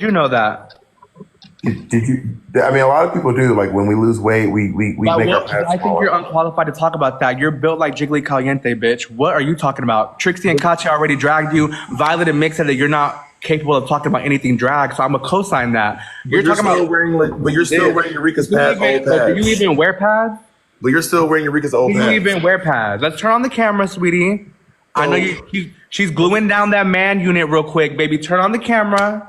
You know that. Did you? I mean, a lot of people do. Like when we lose weight, we make our pads I think smaller. you're unqualified to talk about that. You're built like Jiggly Caliente, bitch. What are you talking about? Trixie and Katya already dragged you. Violet and Mix said that you're not capable of talking about anything drag, so I'm gonna co-sign that. You're talking about wearing, but you're still wearing Eureka's pads, old pads. Do you even wear pads? But you're still wearing Eureka's old pads. Do you even wear pads? Let's turn on the camera, sweetie. I know she's gluing down that man unit real quick, baby. Turn on the camera.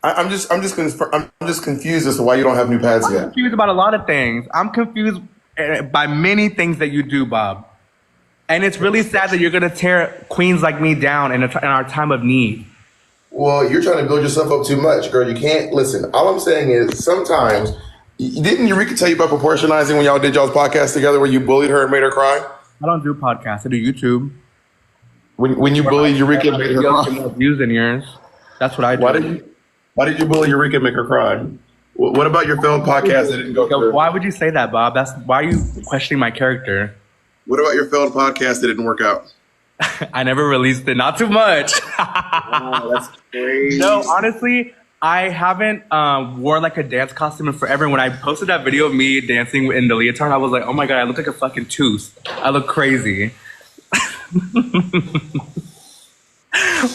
I'm just confused as to why you don't have new pads yet. I'm confused about a lot of things. I'm confused by many things that you do, Bob. And it's really sad that you're gonna tear queens like me down in our time of need. Well, you're trying to build yourself up too much, girl. You can't listen. All I'm saying is sometimes didn't Eureka tell you about proportionizing when y'all did y'all's podcast together where you bullied her and made her cry? I don't do podcasts. I do YouTube. When you bullied Eureka and made her cry? More views than yours. That's what I do. Why did you bully Eureka and make her cry? What about your failed podcast that didn't go through? Why would you say that, Bob? Why are you questioning my character? What about your failed podcast that didn't work out? I never released it. Not too much. Oh, that's crazy. No, honestly, I haven't wore like a dance costume in forever. When I posted that video of me dancing in the leotard, I was like, oh my God, I look like a fucking tooth. I look crazy.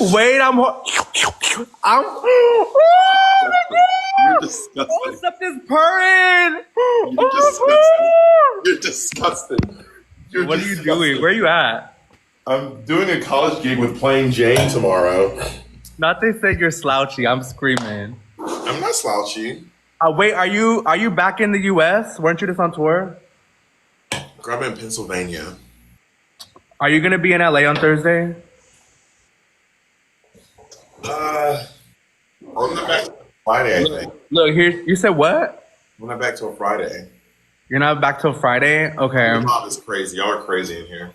Wait, oh my God. You're disgusting. What's up this purring? You're disgusting. What are you doing? Where are you at? I'm doing a college gig with Plain Jane tomorrow. Not they said you're slouchy. I'm screaming. I'm not slouchy. Wait, are you back in the U.S.? Weren't you just on tour? Girl, I'm in Pennsylvania. Are you gonna be in L.A. on Thursday? I'm not back till Friday, I think. Look here. You said what? I'm not back till Friday. You're not back till Friday? Okay. Your mom is crazy. Y'all are crazy in here.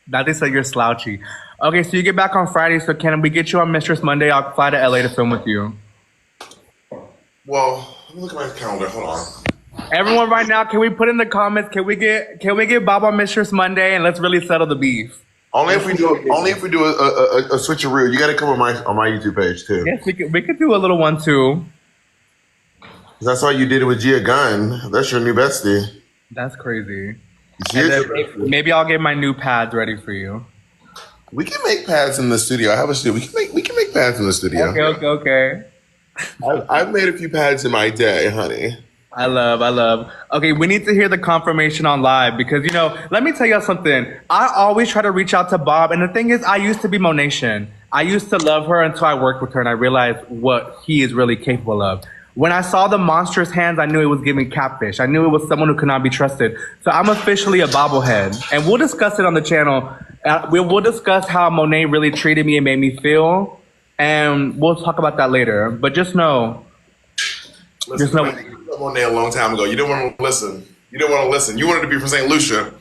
Now they said you're slouchy. Okay, so you get back on Friday. So can we get you on Mistress Monday? I'll fly to LA to film with you. Well, let me look at my calendar. Hold on. Everyone, right now, can we put in the comments? Can we get Bob on Mistress Monday and let's really settle the beef? Only if we do a switcheroo. You got to come on my YouTube page too. Yes, we could do a little one too. That's why you did it with Gia Gunn. That's your new bestie. That's crazy. Maybe I'll get my new pads ready for you. We can make pads in the studio. I have a studio. We can make pads in the studio. Okay. I've made a few pads in my day, honey. I love. Okay, we need to hear the confirmation on live because, let me tell you something. I always try to reach out to Bob. And the thing is, I used to be Monation. I used to love her until I worked with her and I realized what he is really capable of. When I saw the monstrous hands, I knew it was giving catfish. I knew it was someone who could not be trusted. So I'm officially a bobblehead. And we'll discuss it on the channel. We'll discuss how Monet really treated me and made me feel. And we'll talk about that later. But just know. Listen, I met Monet a long time ago. You didn't want to listen. You wanted to be from St. Lucia.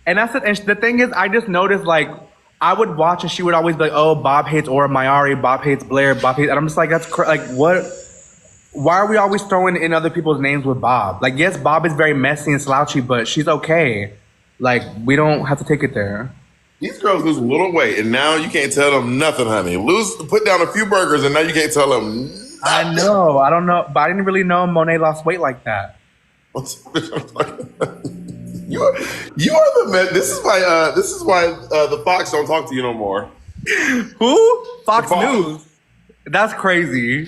And that's it. And the thing is, I just noticed, like, I would watch and she would always be like, oh, Bob hates Aura Mayari. Bob hates Blair. Bob hates... And I'm just like, that's like, what... Why are we always throwing in other people's names with Bob? Like, yes, Bob is very messy and slouchy, but she's okay. Like, we don't have to take it there. These girls lose a little weight, and now you can't tell them nothing, honey. Put down a few burgers, and now you can't tell them nothing. I know. I don't know. But I didn't really know Monet lost weight like that. You are the man. This is why the Fox don't talk to you no more. Who? Fox News. That's crazy.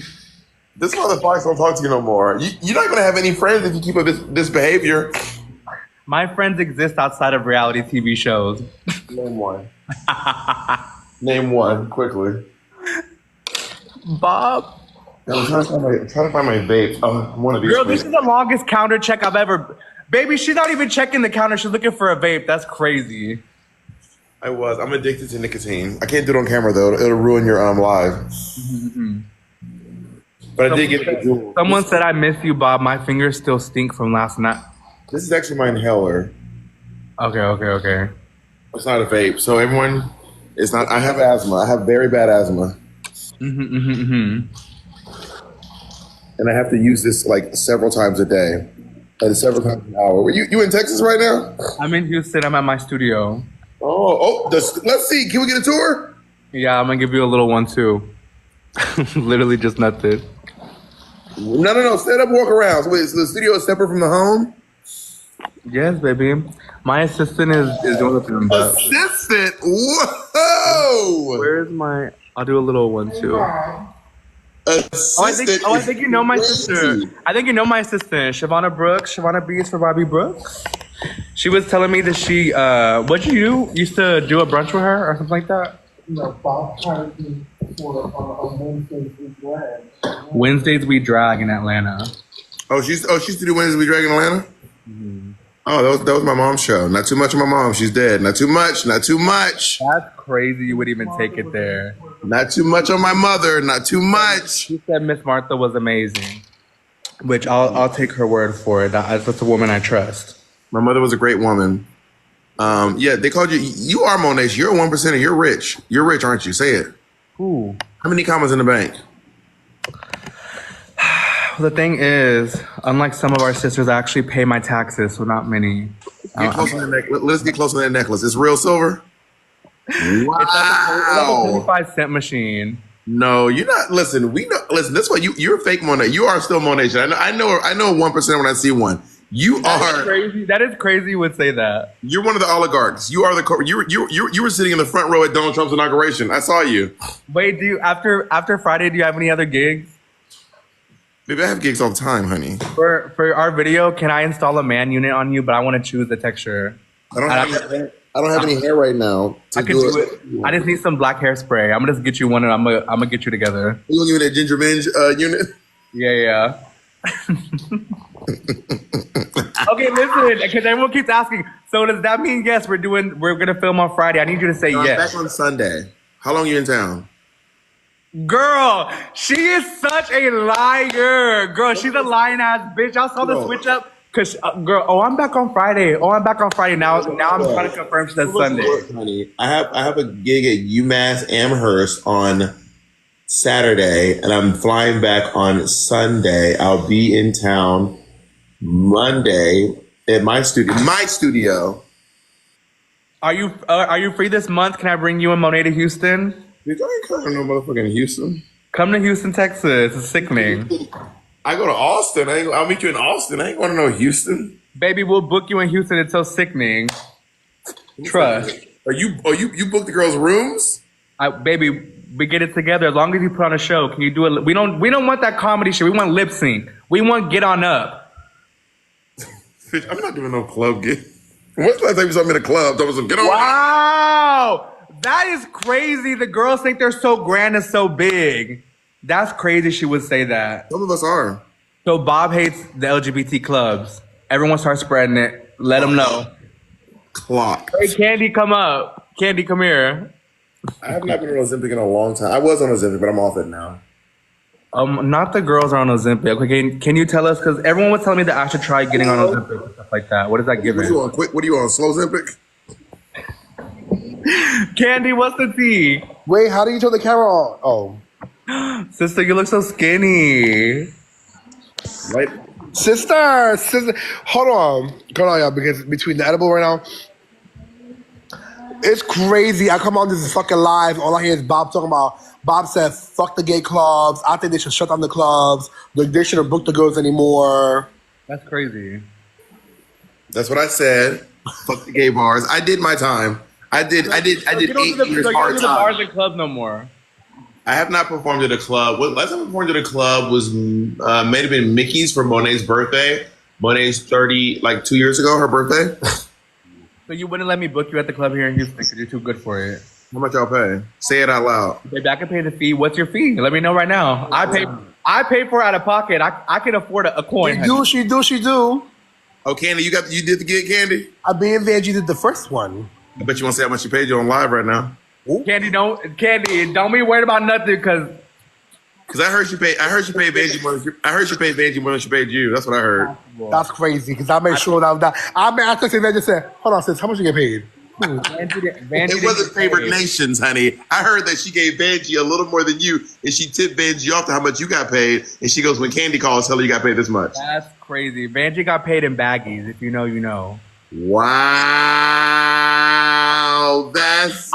This is why the Fox don't talk to you no more. You're not going to have any friends if you keep up this behavior. My friends exist outside of reality TV shows. Name one. Name one, quickly. Bob. I'm trying to find my vape. Oh, one of these. Girl, this is the longest counter check I've ever... Baby, she's not even checking the counter. She's looking for a vape. That's crazy. I'm addicted to nicotine. I can't do it on camera, though. It'll ruin your live. Mm-hmm. But I did get the jewel. Someone said, I miss you, Bob. My fingers still stink from last night. This is actually my inhaler. Okay. It's not a vape. So everyone, it's not. I have asthma. I have very bad asthma. And I have to use this like several times a day. And several times an hour. You in Texas right now? I'm in Houston. I'm at my studio. Let's see. Can we get a tour? Yeah, I'm going to give you a little one, too. Literally just nothing. No. Stand up, walk around. So wait, so the studio is separate from the home? Yes, baby. My assistant is doing the film, but Assistant? Whoa! where is my? I'll do a little one too. Assistant I is think you know my sister. crazy. I think you know my assistant, Shavonna Brooks. Shavonna Beats for Bobby Brooks. She was telling me that she, what you used to do a brunch with her or something like that? Bob hired me for on Wednesdays we drag. Wednesdays we drag in Atlanta. She used to do Wednesdays We Drag in Atlanta? Oh, that was my mom's show. Not too much of my mom. She's dead. Not too much. That's crazy. You would even take it there. Not too much on my mother. Not too much. She said Miss Martha was amazing, which I'll take her word for it. That's a woman I trust. My mother was a great woman. Yeah, they called you. You are Monet. You're a 1%. You're rich. You're rich, aren't you? Say it. Ooh. How many commas in the bank? The thing is, unlike some of our sisters, I actually pay my taxes, so not many. Get close on the neck. Let's get close on that necklace. It's real silver. It's like a 25-cent machine. No, you're not. Listen, we know. Listen, that's why you're a fake Monet. You are still Monet. I know 1% when I see one. You are crazy. That is crazy. You would say that. You're one of the oligarchs. You are you were sitting in the front row at Donald Trump's inauguration. I saw you. Wait, do you after Friday? Do you have any other gigs? Baby, I have gigs all the time, honey. For our video, can I install a man unit on you? But I want to choose the texture. I don't have any hair right now. I can do it. I just need some black hairspray. I'm gonna just get you one, and I'm gonna get you together. You gonna give me that ginger binge unit? Yeah. Okay, listen, because everyone keeps asking. So does that mean yes? We're gonna film on Friday. I need you to say yes. I'm back on Sunday. How long are you in town? Girl, she is such a liar. Girl, she's a lying ass bitch. I saw the switch up. Cause girl, I'm back on Friday. Now I'm trying to confirm she says Sunday. Honey, I have a gig at UMass Amherst on Saturday, and I'm flying back on Sunday. I'll be in town Monday at my studio. Are you free this month? Can I bring you and Monet to Houston? Bitch, I ain't coming to no motherfucking Houston. Come to Houston, Texas. It's sickening. I go to Austin. I'll meet you in Austin. I ain't going to no Houston. Baby, we'll book you in Houston. It's so sickening. Trust. Are you book the girls' rooms? Baby, we get it together. As long as you put on a show, can you do it? We don't want that comedy shit. We want lip sync. We want get on up. Bitch, I'm not doing no club gig. When's the last time you saw me in a club? Get on. Wow. That is crazy. The girls think they're so grand and so big. That's crazy she would say that. Some of us are. So Bob hates the LGBT clubs. Everyone starts spreading it. Let them know. Clock. Hey, Kandy, come up. Kandy, come here. I have not been on Ozempic in a long time. I was on Ozempic, but I'm off it now. Not the girls are on Ozempic. Okay, can you tell us? Because everyone was telling me that I should try getting on Ozempic and stuff like that. What does that give me? What are you on? Slow Ozempic? Kandy, what's the tea? Wait, how do you turn the camera on? Oh. Sister, you look so skinny. Right? Sister. Hold on, y'all, because between the edible right now, it's crazy. I come on this fucking live. All I hear is Bob talking about. Bob said, "Fuck the gay clubs. I think they should shut down the clubs. They shouldn't book the girls anymore." That's crazy. That's what I said. Fuck the gay bars. I did my time. I did 8 years hard You don't do the bars time. and clubs no more. I have not performed at a club. Last time I performed at a club was may have been Mickey's for Monet's birthday. Monet's 30, like 2 years ago, her birthday. So you wouldn't let me book you at the club here in Houston because you're too good for it. How much y'all pay? Say it out loud. Baby, I can pay the fee. What's your fee? Let me know right now. I pay for it out of pocket. I can afford a coin. She do. Oh, Kandy, you did the gig, Kandy? I being Vanjie did the first one. I bet you want to say how much she paid you on live right now. Kandy, don't be worried about nothing because I heard you paid Vanjie more than she paid you. That's what I heard. That's crazy because I made sure that I texted Vanjie and said, "Hold on, sis, how much you get paid?" It wasn't favored nations, honey. I heard that she gave Vanjie a little more than you, and she tipped Vanjie off to how much you got paid. And she goes, when Kandy calls, tell her you got paid this much. That's crazy. Vanjie got paid in baggies. If you know, you know. Wow, that's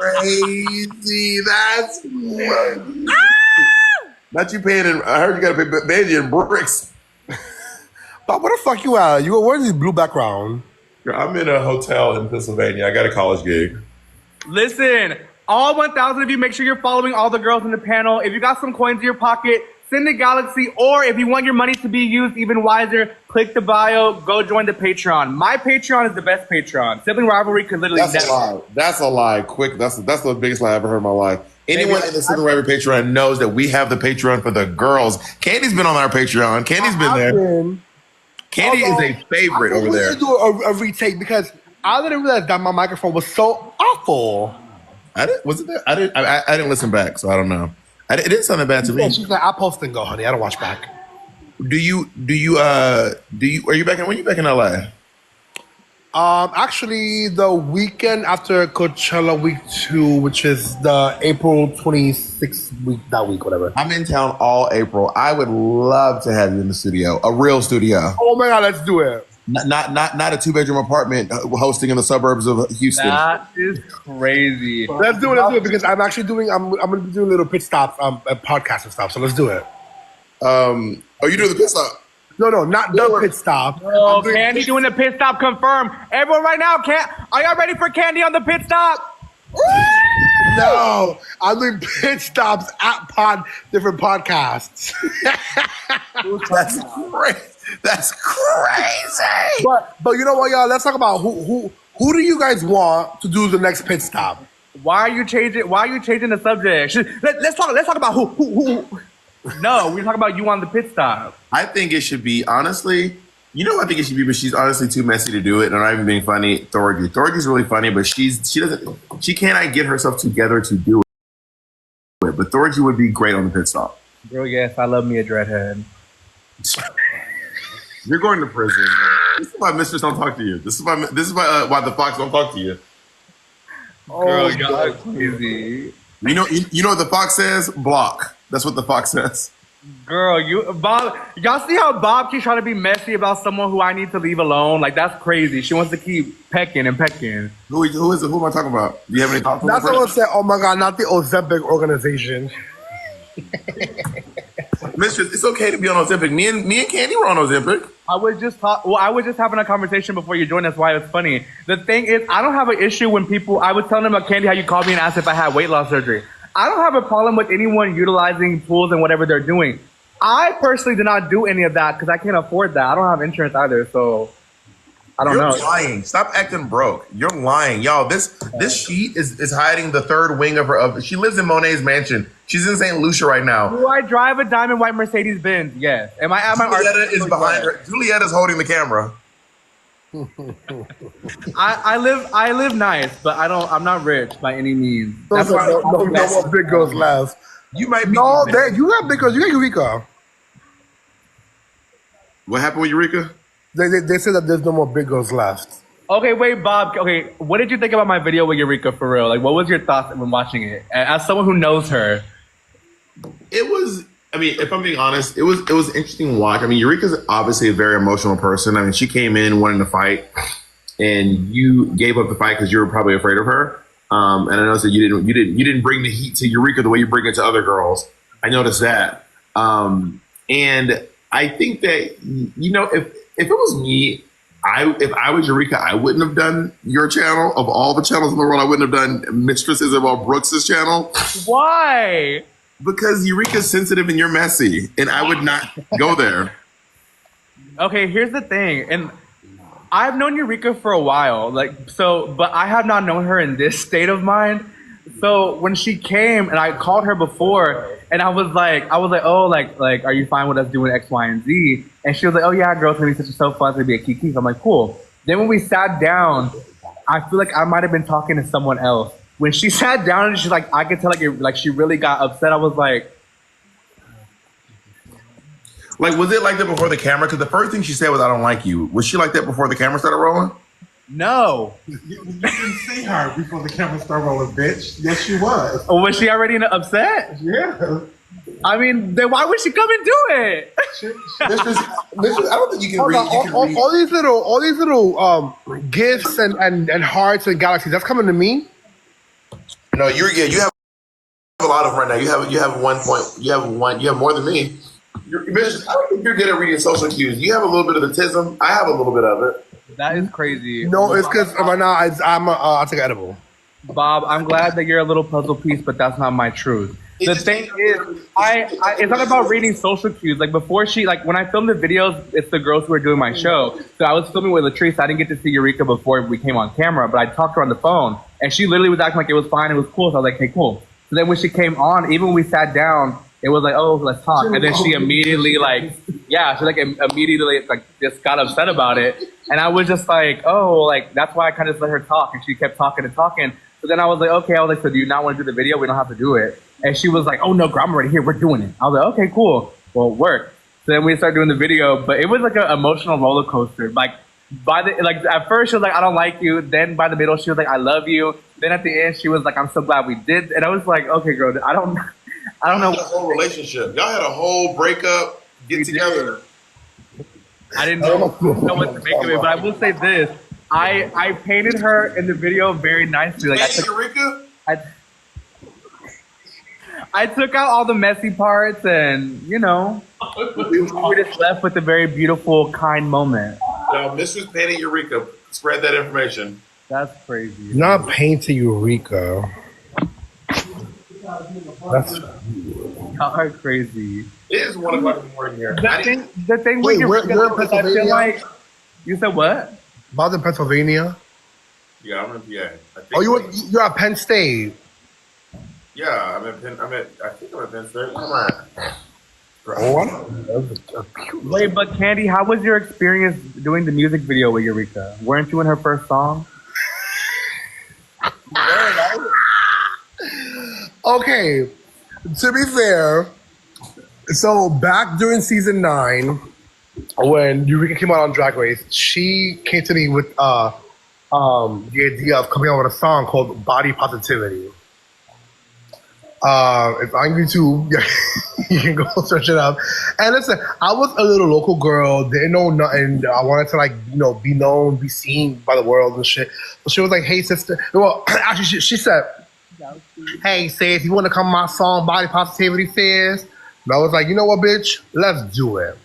crazy. That's crazy. Not you paying in. I heard you got to pay Bandy in bricks. Bob, where the fuck you at? Where's this blue background? I'm in a hotel in Pennsylvania. I got a college gig. Listen, all 1,000 of you, make sure you're following all the girls in the panel. If you got some coins in your pocket, send to Galaxy, or if you want your money to be used even wiser, click the bio, go join the Patreon. My Patreon is the best Patreon. Sibling rivalry could literally That's a lie. That's a lie. Quick. That's the biggest lie I ever heard in my life. Anyone in the Sibling Rivalry Patreon knows that we have the Patreon for the girls. Kandy's been on our Patreon. Kandy's been there. Kandy is a favorite over there. Do a retake because I didn't realize that my microphone was so awful. I didn't listen back, so I don't know. It didn't sound that bad to me. She's like, I post and go, honey. I don't watch back. Are you back in? When you back in LA? Actually, the weekend after Coachella week 2, which is the April 26th week, that week, whatever. I'm in town all April. I would love to have you in the studio, a real studio. Oh my God, let's do it. Not a 2-bedroom apartment hosting in the suburbs of Houston. That is crazy. Let's do it because I'm actually doing. I'm gonna be doing little pit stops, podcast and stuff. So let's do it. You doing the pit stop? No, not the pit stop. Oh, Kandy doing the pit stop confirmed. Everyone right now, are y'all ready for Kandy on the pit stop? No, I'm doing pit stops at different podcasts. That's crazy. That's crazy. But you know what, y'all? Let's talk about who do you guys want to do the next pit stop? Why are you changing the subject? Let's talk about who. No, we're talking about you on the pit stop. I think it should be, honestly, you know what I think it should be, but she's honestly too messy to do it, and I'm not even being funny. Thorgy. Thorgy's really funny, but she cannot get herself together to do it. But Thorgy would be great on the pit stop. Girl, yes, I love me a dreadhead. You're going to prison. This is why Mistress don't talk to you. This is why the Fox don't talk to you. Girl, y'all crazy. You know what the Fox says? Block. That's what the Fox says. Girl, Bob, y'all see how Bob keeps trying to be messy about someone who I need to leave alone? Like, that's crazy. She wants to keep pecking and pecking. Who is it? Who am I talking about? Do you have any thoughts on That's that? someone said, oh my God, not the Ozempic organization. Mistress, it's okay to be on Ozempic. Me and Kandy were on Ozempic. I was just having a conversation before you joined. That's why it's funny. The thing is, I don't have an issue when I was telling them about Kandy how you called me and asked if I had weight loss surgery. I don't have a problem with anyone utilizing tools and whatever they're doing. I personally do not do any of that because I can't afford that. I don't have insurance either, so I don't know. You're lying. Stop acting broke. You're lying. Y'all, this sheet is hiding the third wing of her. She lives in Monet's mansion. She's in St. Lucia right now. Do I drive a diamond white Mercedes Benz? Yes. Am I at my Julietta is behind her. Julietta's holding the camera. I live nice, but I'm not rich by any means. That's why no more big girls left. You might be. No, you got big girls. You got Eureka. What happened with Eureka? They said that there's no more big girls left. Okay, wait, Bob. Okay, what did you think about my video with Eureka for real? Like, what was your thoughts when watching it? As someone who knows her. It was. I mean, if I'm being honest, it was an interesting watch. I mean, Eureka's obviously a very emotional person. I mean, she came in wanting to fight, and you gave up the fight because you were probably afraid of her. And I noticed that you didn't bring the heat to Eureka the way you bring it to other girls. I noticed that. And I think that, you know, if it was me, if I was Eureka, I wouldn't have done your channel. Of all the channels in the world, I wouldn't have done Mistress Isabelle Brooks's channel. Why? Because Eureka's sensitive and you're messy, and I would not go there. Okay, here's the thing, and I've known Eureka for a while, but I have not known her in this state of mind. So when she came and I called her before, and I was like, oh, like, are you fine with us doing X, Y, and Z? And she was like, oh yeah, girl, it's gonna be so fun, it's gonna be a kiki. So I'm like, cool. Then when we sat down, I feel like I might have been talking to someone else. When she sat down and she's like, I could tell like she really got upset. I was like, was it like that before the camera? Because the first thing she said was, I don't like you. Was she like that before the camera started rolling? no. You didn't see her before the camera started rolling, bitch. Yes, she was. Or was she already upset? Yeah. I mean, then why would she come and do it? Mistress, I don't think you can read. All these little gifts and hearts and galaxies. That's coming to me. No, you have a lot of them right now. You have 1 point. You have more than me. Mistress, I don't think you're good at reading social cues. You have a little bit of the tism. I have a little bit of it. That is crazy. No, it's because right now I'll take an edible. Bob, I'm glad that you're a little puzzle piece, but that's not my truth. The thing is, it's not about reading social cues. Like before when I filmed the videos, it's the girls who were doing my show. So I was filming with Latrice. I didn't get to see Eureka before we came on camera, but I talked to her on the phone, and she literally was acting like it was fine, it was cool. So I was like, hey, cool. So then when she came on, even when we sat down, it was like, oh, let's talk. And then she immediately immediately just got upset about it. And I was just like, oh, like that's why I kind of just let her talk. And she kept talking and talking. So then I was like, okay, so do you not want to do the video? We don't have to do it. And she was like, oh no, girl, I'm already here. We're doing it. I was like, okay, cool. Well, it worked. So then we started doing the video, but it was like an emotional roller coaster. Like at first she was like, I don't like you. Then by the middle, she was like, I love you. Then at the end, she was like, I'm so glad we did. And I was like, okay, girl, I don't know. The whole relationship. Y'all had a whole breakup, get together. I didn't know what to make of it, but I will say this. I painted her in the video very nicely. Like I took out all the messy parts, and we were just left with a very beautiful, kind moment. Now, Mistress painted Eureka. Spread that information. That's crazy. Not painted Eureka. That's Y'all are crazy. It is 1 o'clock in the morning here. The thing with Eureka is I feel like you said what? Bob's in Pennsylvania. Yeah, I'm in PA. You're at Penn State. Yeah, I think I'm at Penn State. Come on. Wait, but Kandy, how was your experience doing the music video with Eureka? Weren't you in her first song? Okay, to be fair, so back during season 9, when Eureka came out on Drag Race, she came to me with the idea of coming out with a song called Body Positivity. It's on YouTube. You can go search it up. And listen, I was a little local girl, didn't know nothing. I wanted to be known, be seen by the world and shit. So she was like, hey sister. Well, actually she said, hey sis, you want to come on my song Body Positivity sis? And I was like, you know what, bitch? Let's do it.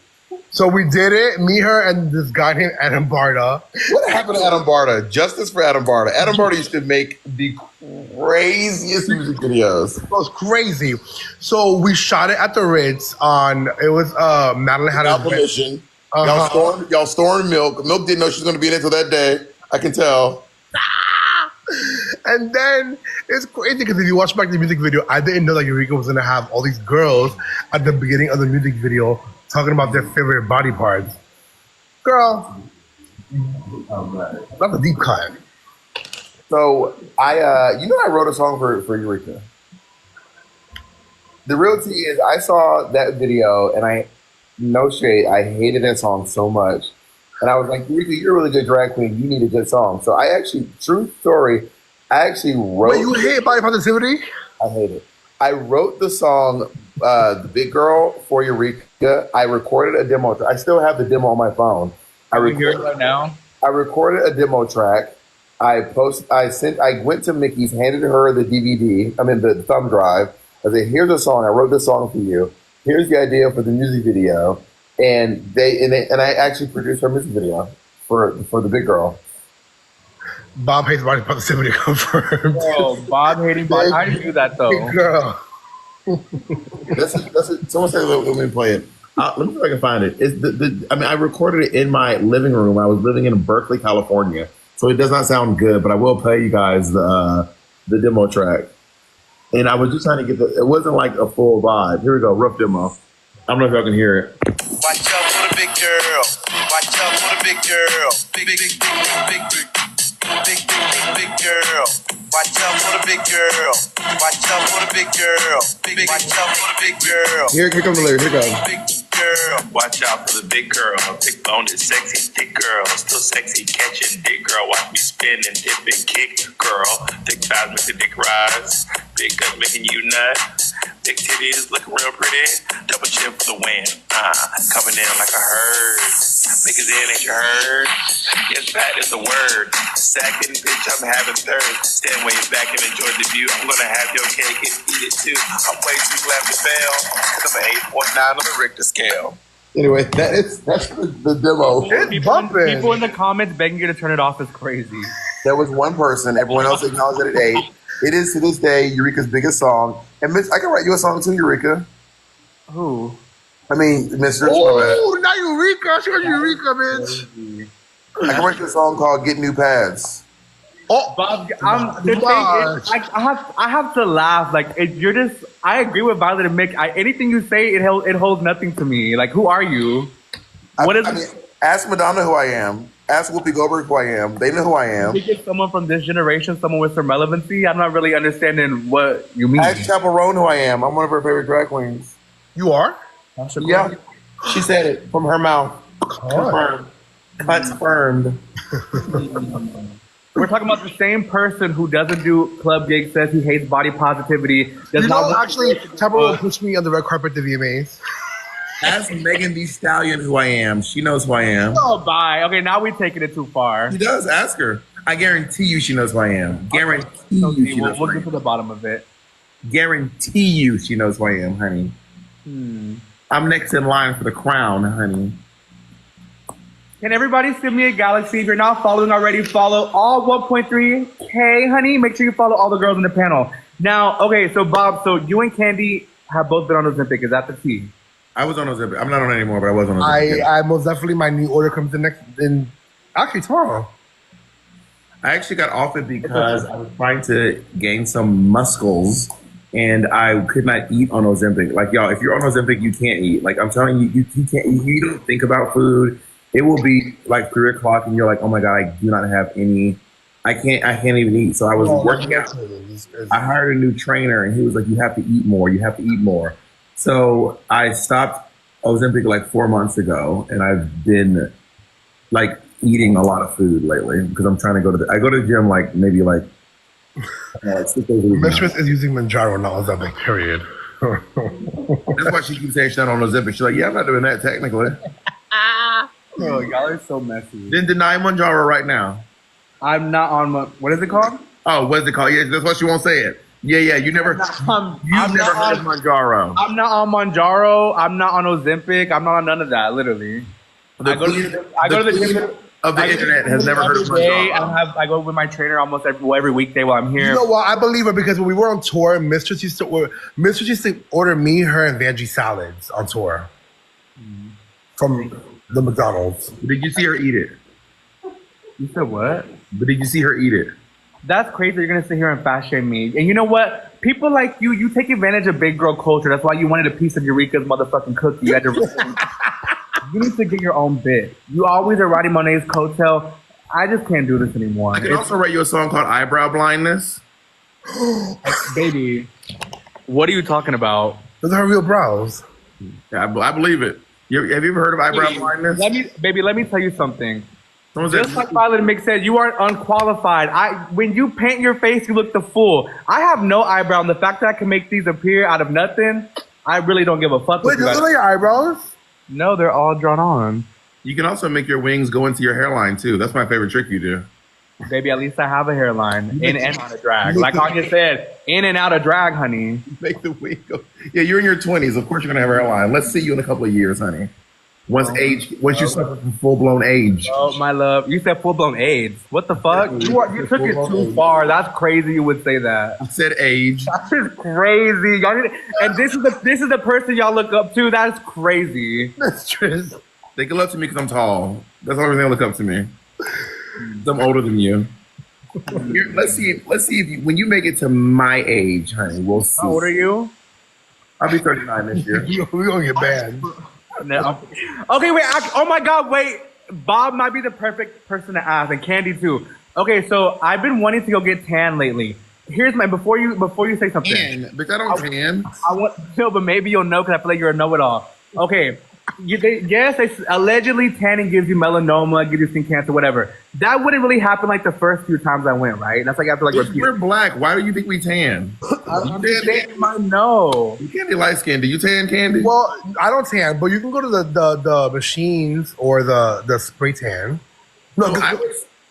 So we did it, me, her, and this guy named Adam Barta. What happened to Adam Barta? Justice for Adam Barta. Adam Barta used to make the craziest music videos. It was crazy. So we shot it at the Ritz it was Madeline had without permission. Y'all storing milk. Milk didn't know she was going to be in it until that day. I can tell. And then it's crazy because if you watch back the music video, I didn't know that Eureka was going to have all these girls at the beginning of the music video talking about their favorite body parts. Girl, that's a deep cut. So I wrote a song for Eureka. The real tea is I saw that video and no shade, I hated that song so much. And I was like, Eureka, you're a really good drag queen. You need a good song. So I actually, true story, I actually wrote. Wait, you hate Body Positivity? I hate it. I wrote the song, The Big Girl for Eureka. I recorded a demo. I still have the demo on my phone. I hear it right now. I recorded a demo track. I went to Mickey's, handed her the DVD. The thumb drive. I said, here's a song. I wrote this song for you. Here's the idea for the music video. And I actually produced her music video for The Big Girl. Bob hates Body Positivity confirmed. Oh, Bob hating body. How do you do that though? Big girl. Someone said let me play it. Let me see if I can find it. It's I recorded it in my living room. I was living in Berkeley, California, so it does not sound good. But I will play you guys the demo track. And I was just trying to get it wasn't like a full vibe. Here we go, rough demo. I don't know if y'all can hear it. Watch out for the big girl. Watch out for the big girl. Big girl. Watch out for the big girl. Watch out for the big girl. Watch out for the big girl. Here comes the lyrics. Here goes. Big girl. Watch out for the big girl. Big bone is sexy. Thick girl. Still sexy. Catching dick girl. Watch me spin and dip and kick girl. Thick thighs make the dick rise. Big gut making you nut. Big titties looking real pretty. Double chin for the win. Coming in like a herd. Niggas in, ain't you heard? Yes, fat is the word. Second, bitch, I'm having third. Stand way back and enjoy the view. I'm gonna have your cake and eat it too. I'm way too glad to fail. Cause I'm an 8.9 on the Richter scale. Anyway, that's the demo. It's bumping. People in the comments begging you to turn it off is crazy. There was one person. Everyone else acknowledged that it ate. It is to this day Eureka's biggest song. And Miss, I can write you a song too, Eureka. Who? I mean, Mistress. Oh, not Eureka. She was Eureka, bitch. I can write you a song called "Get New Pads." Oh, Bob, the thing is, I have to laugh. Like, you're just. I agree with Violet and Mick. Anything you say, it holds nothing to me. Like, who are you? What is? I mean, ask Madonna who I am. Ask Whoopi Goldberg who I am. They know who I am. You get someone from this generation, someone with some relevancy. I'm not really understanding what you mean. Ask Chaperone who I am. I'm one of her favorite drag queens. you are? Yeah, she said it from her mouth. Confirmed. Confirmed. We're talking about the same person who doesn't do club gigs, says he hates body positivity. Does not Actually, Chaperone pushed me on the red carpet to VMAs. Ask Megan Thee Stallion who I am. She knows who I am. Oh, bye. Okay, now we're taking it too far. She does. Ask her. I guarantee you she knows who I am. Guarantee you she knows who We'll I get to am. the bottom of it. Guarantee you she knows who I am, honey. I'm next in line for the crown, honey. Can everybody send me a galaxy? If you're not following already, follow all 1.3K, honey. Make sure you follow all the girls in the panel. Now, okay, so Bob, so you and Kandy have both been on Ozempic. Is that the tea? I was on Ozempic. I'm not on it anymore, but I was on Ozempic. I most definitely, my new order comes actually tomorrow. I actually got off it because I was trying to gain some muscles and I could not eat on Ozempic. Like, y'all, if you're on Ozempic, you can't eat. Like, I'm telling you, you can't, you don't think about food. It will be like 3 o'clock and you're like, oh my God, I do not have any, I can't even eat. So I was working out. I hired a new trainer and he was like, you have to eat more. You have to eat more. So I stopped Ozempic like 4 months ago and I've been like eating a lot of food lately because I'm trying to I go to the gym like maybe like 6 days a week. Mistress is using Manjaro, not Ozempic, period. That's why she keeps saying she's not on Ozempic. She's like, yeah, I'm not doing that technically. Oh, y'all are so messy. Then deny Manjaro right now. I'm not on what is it called? Oh, what is it called? Yeah, that's why she won't say it. Yeah, you never heard of Manjaro. I'm not on Manjaro. I'm not on Ozempic. I'm not on none of that, literally. I go to the gym. Of the internet has never heard of Manjaro. I go with my trainer almost every weekday while I'm here. You know what? I believe her because when we were on tour, Mistress used to order me, her, and veggie salads on tour from the McDonald's. Did you see her eat it? You said what? But did you see her eat it? That's crazy. You're gonna sit here and fat shame me. And you know what? People like you take advantage of big girl culture. That's why you wanted a piece of Eureka's motherfucking cookie. You had to. You need to get your own bit. You always are riding Monet's coattail. I just can't do this anymore. I can also write you a song called Eyebrow Blindness. Baby, what are you talking about? Those are her real brows. Yeah, I believe it. Have you ever heard of eyebrow blindness? Let me tell you something. Someone Just said, like Violet and Mick said, you are unqualified. When you paint your face, you look the fool. I have no eyebrow, and the fact that I can make these appear out of nothing, I really don't give a fuck. Wait, those are your eyebrows? No, they're all drawn on. you can also make your wings go into your hairline too. That's my favorite trick you do. Baby, at least I have a hairline. In and out of drag. Like Anya said, in and out of drag, honey. Make the wig go. Yeah, you're in your 20s. Of course you're going to have a hairline. Let's see you in a couple of years, honey. Once you suffer from full-blown age. Oh, my love. You said full-blown AIDS. What the fuck? You took it too far. That's crazy you would say that. I said age. That's just crazy. And this is the person y'all look up to. That's crazy. That's true. They can look to me because I'm tall. That's the only thing they look up to me. I'm older than you. Let's see if you, when you make it to my age, honey, we'll see. How old are you? I'll be 39 this year. We're going to get banned. No. Okay, wait. Oh my God, wait. Bob might be the perfect person to ask, and Kandy too. Okay, so I've been wanting to go get tan lately. Here's my before you say something. Tan, but I don't tan. I want no, but maybe you'll know because I feel like you're a know-it-all. Okay, Yes, allegedly tanning gives you melanoma, gives you skin cancer, whatever. That wouldn't really happen like the first few times I went, right? That's like after like repeat. We're black. Why do you think we tan? I'm just saying, I know. You can't be light skinned. Do you tan, Candy? Well, I don't tan, but you can go to the machines or the spray tan. No, So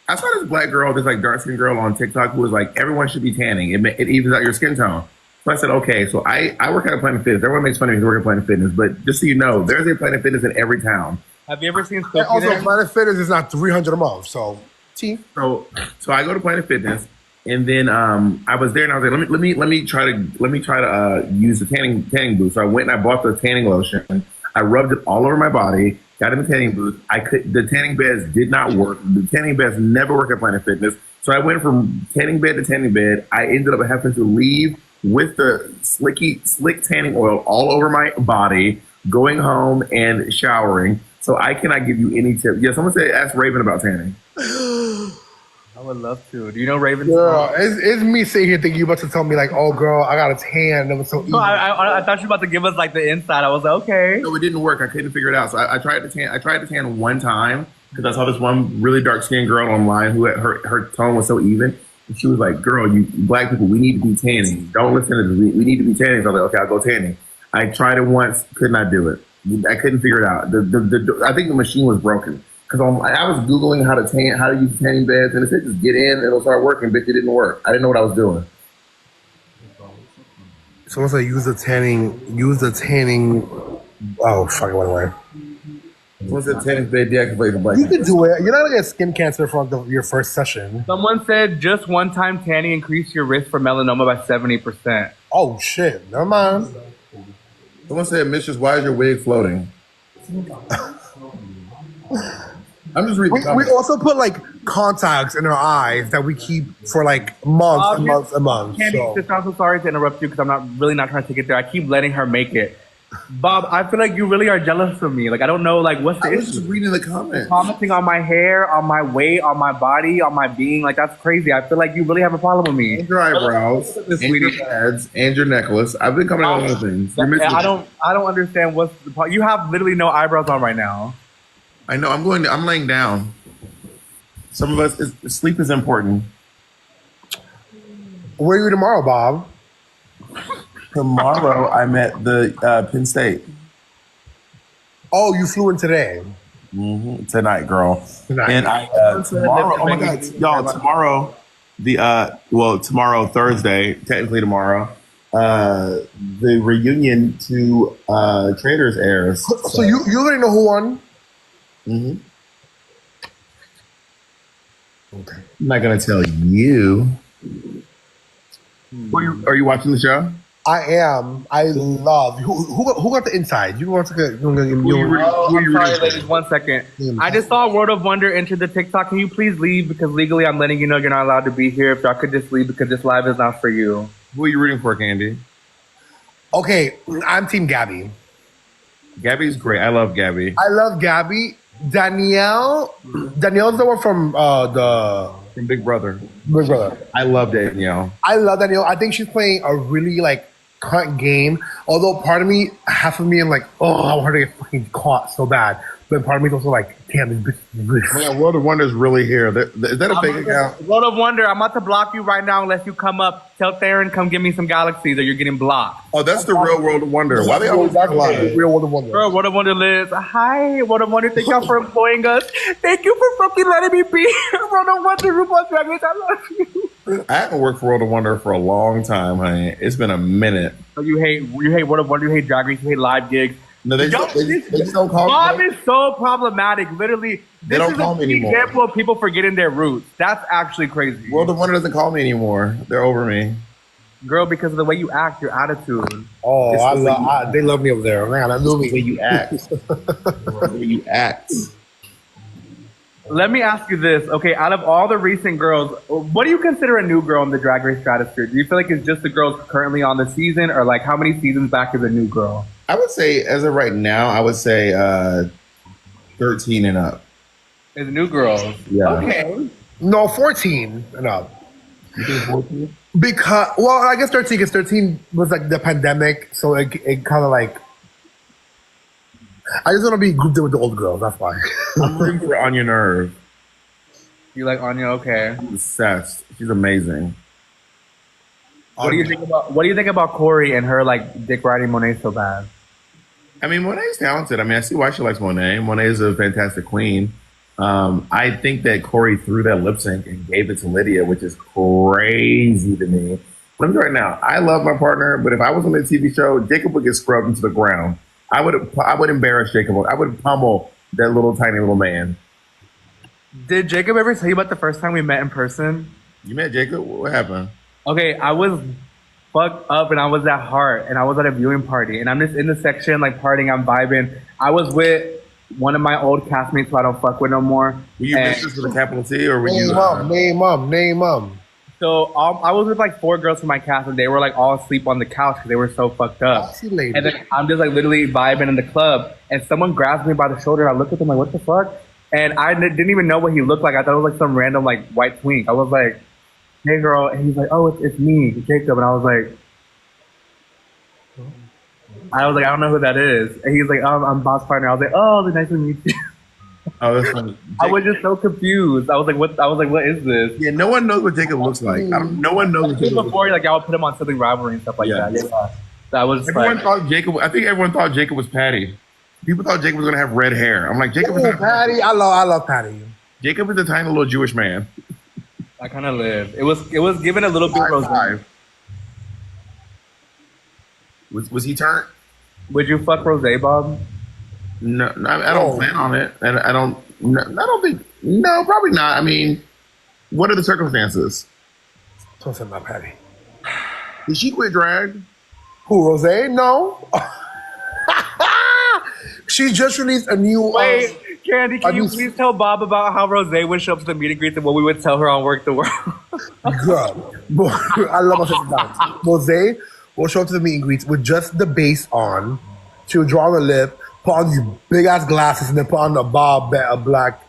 I saw this black girl, this like dark skinned girl on TikTok who was like, everyone should be tanning. It evens out your skin tone. So I said, okay. So I work at a Planet Fitness. Everyone makes fun of me because I work at Planet Fitness, but just so you know, there's a Planet Fitness in every town. Have you ever seen? and also, Planet Fitness is not $300 a month, so. So I go to Planet Fitness, and then I was there, and I was like, let me try to use the tanning booth. So I went and I bought the tanning lotion. I rubbed it all over my body. Got in the tanning booth. The tanning beds did not work. The tanning beds never work at Planet Fitness. So I went from tanning bed to tanning bed. I ended up having to leave with the slick tanning oil all over my body, going home and showering. So I cannot give you any tip. Yeah, someone said ask Raven about tanning. I would love to. Do you know Raven? Girl, it's me sitting here thinking you about to tell me like, oh girl, I got a tan. That was so easy. No, I thought you were about to give us like the inside. I was like, okay. No, it didn't work. I couldn't figure it out. So I tried to tan. I tried to tan one time because I saw this one really dark skinned girl online who had, her tone was so even. And she was like, "Girl, you black people, we need to be tanning. Don't listen to this. We need to be tanning." So I was like, "Okay, I'll go tanning." I tried it once, could not do it. I couldn't figure it out. I think the machine was broken because I was googling how to use tanning beds, and it said just get in, and it'll start working. Bitch, it didn't work. I didn't know what I was doing. Someone said use the tanning. Oh, fuck, it went away. What's the tanning bed deactivate the black? You can do it. You're not gonna get skin cancer from your first session. Someone said just one-time tanning increase your risk for melanoma by 70%. Oh shit! Never mind. Someone said, "Mistress, why is your wig floating?" I'm just reading. We also put like contacts in our eyes that we keep for like months and months and months. Kandy, I'm so sorry to interrupt you because I'm not trying to take it there. I keep letting her make it. Bob, I feel like you really are jealous of me. Like, I don't know, like, what's the I was issue? just reading the comments. Commenting on my hair, on my weight, on my body, on my being. Like, that's crazy. I feel like you really have a problem with me. And your eyebrows, and your pads, and your necklace. I've been coming on with things. You're missing. I don't understand what's the problem. You have literally no eyebrows on right now. I know. I'm laying down. Some of us, sleep is important. Where are you tomorrow, Bob? Tomorrow, I'm at the Penn State. Oh, you flew in today. Mm-hmm. Tonight, girl. Tonight. And tomorrow. Oh my God, y'all! Tomorrow, tomorrow Thursday, technically tomorrow, the reunion to Traders airs. So you already know who won? Mm-hmm. Okay. I'm not gonna tell you. Are you watching the show? I am. I love. Who got the inside? You want to get? I'm sorry, ladies. 1 second. I just saw World of Wonder enter the TikTok. Can you please leave? Because legally, I'm letting you know you're not allowed to be here. If y'all could just leave because this live is not for you. Who are you rooting for, Kandy? Okay, I'm Team Gabby. Gabby's great. I love Gabby. I love Gabby. Danielle's the one from From Big Brother. Big Brother. I love Danielle. I love Danielle. I think she's playing a really like cunt game. Although part of me, half of me, I'm like, oh, I want her to get fucking caught so bad. But part of me is also like, damn, this bitch is really. Man, World of Wonder is really here. Is that a fake account? World of Wonder, I'm about to block you right now unless you come up. Tell Theron, come give me some galaxies or you're getting blocked. Oh, that's the real World of Wonder. Why they always Exactly. lie? Real World of Wonder. Bro, World of Wonder Liz. Hi, World of Wonder. Thank y'all for employing us. Thank you for fucking letting me be World of Wonder. RuPaul's Drag Race. I love you. I haven't worked for World of Wonder for a long time, honey. It's been a minute. So you hate World of Wonder, you hate Drag Race, you hate live gigs. No, they just don't call Bob me. is so problematic. Literally, They don't call me an anymore. example of people forgetting their roots. That's actually crazy. World of Wonder doesn't call me anymore. They're over me. Girl, because of the way you act, your attitude. Oh, they love me over there. Man, I love The way me. you act. The way you act. Let me ask you this. Okay, out of all the recent girls, what do you consider a new girl in the Drag Race stratosphere? Do you feel like it's just the girls currently on the season, or like how many seasons back is a new girl? I would say, as of right now, I would say 13 and up. It's new girls. Yeah. Okay. No, 14 and up. You think 14? Because, well, I guess 13, because 13 was like the pandemic, so it kind of like, I just want to be grouped in with the old girls. That's why. I'm rooting for Anya Nerve. You like Anya? Okay. I'm obsessed. She's amazing. What do you think about Kori and her like dick riding Monet so bad? I mean, Monet's talented. I mean, I see why she likes Monet. Monet is a fantastic queen. I think that Kori threw that lip sync and gave it to Lydia, which is crazy to me. Let me tell you right now, I love my partner, but if I was on a TV show, Jacob would get scrubbed into the ground. I would embarrass Jacob. I would pummel that little tiny little man. Did Jacob ever tell you about the first time we met in person? You met Jacob? What happened? Okay, I was fucked up and I was at Heart and I was at a viewing party and I'm just in the section like partying, I'm vibing. I was with one of my old castmates who I don't fuck with no more. Were you Mistress with a capital T or were you? Name mom. So I was with like 4 girls from my cast and they were like all asleep on the couch because they were so fucked up. And then I'm just like literally vibing in the club and someone grabs me by the shoulder. I look at them like, what the fuck? And I didn't even know what he looked like. I thought it was like some random like white twink. I was like, hey girl, and he's like, oh, it's me, Jacob. And I was like, I don't know who that is. And he's like, oh, I'm Bob's partner. I was like, oh, nice to meet you. Oh, that's funny. I was just so confused. I was like, what is this? Yeah, no one knows what Jacob looks like. No one knows what Jacob looks before, like, I would put him on something rivalry and stuff like that. Yeah. That was everyone thought Jacob. I think everyone thought Jacob was Patty. People thought Jacob was gonna have red hair. I'm like, Jacob is not Patty. I love Patty. Jacob is a tiny little Jewish man. I kind of lived. It was given a little bit rosé. Was he turned? Would you fuck rosé, Bob? No, I don't plan on it, and I don't think. No, probably not. I mean, what are the circumstances? Don't say my Patty. Did she quit drag? Who, Rosé? No. She just released a new. Wait, Kandy, can you please tell Bob about how Rosé would show up to the meet and greets and what we would tell her on Work the World? Girl, I love my sister down. Rosé will show up to the meet and greets with just the base on. She would draw on the lip, put on these big ass glasses, and then put on a bob, a black.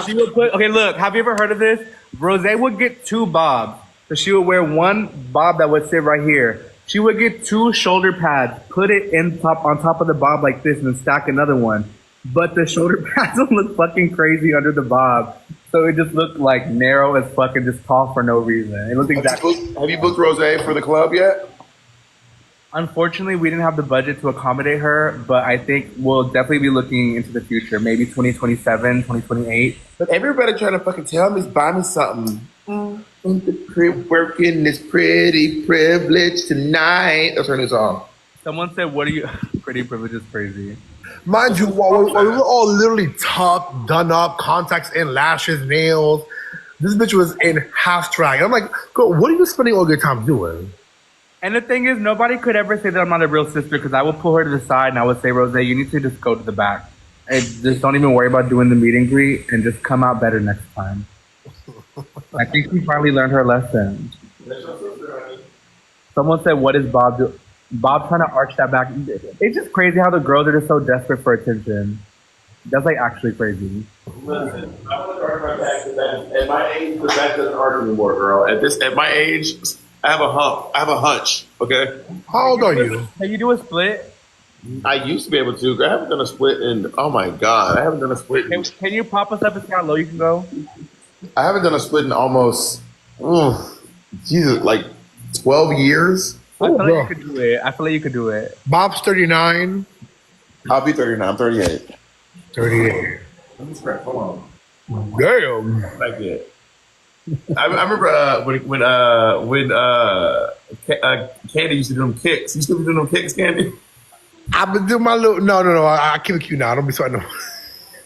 She would put. Okay, look. Have you ever heard of this? Rosé would get 2 bobs. So she would wear one bob that would sit right here. She would get 2 shoulder pads, put it on top of the bob like this, and then stack another one. But the shoulder pads would look fucking crazy under the bob, so it just looked like narrow as fucking just tall for no reason. It looked exactly. Have you booked Rosé for the club yet? Unfortunately, we didn't have the budget to accommodate her, but I think we'll definitely be looking into the future, maybe 2027, 2028. But everybody trying to fucking tell me, buy me something. The crib working this pretty privilege tonight. That's her new song. Someone said, what are you... Pretty privilege is crazy. Mind you, while we were all literally tucked, done up, contacts in, lashes, nails, this bitch was in half drag. I'm like, girl, what are you spending all your time doing? And the thing is, nobody could ever say that I'm not a real sister because I would pull her to the side and I would say, Rosé, you need to just go to the back. And just don't even worry about doing the meet and greet and just come out better next time. I think she finally learned her lesson. Someone said, what is Bob doing? Bob trying to arch that back. It's just crazy how the girls are just so desperate for attention. That's like actually crazy. Listen, I want to arch my back to that. At my age, the back doesn't arch anymore, girl. At my age, I have a hump. I have a hunch. Okay. How old are you? Can you do a split? I used to be able to. I haven't done a split in. Oh my god, I haven't done a split. Can you pop us up and see how low you can go? I haven't done a split in almost, Jesus, like 12 years. I feel like you could do it. I feel like you could do it. Bob's 39. I'll be 39. I'm 38. 38. Let me scratch. Hold on. Damn. Like that. I remember when Kandy used to do them kicks. You still be doing them kicks, Kandy? I've been doing my little. No. I keep it cute now. Don't be sweating.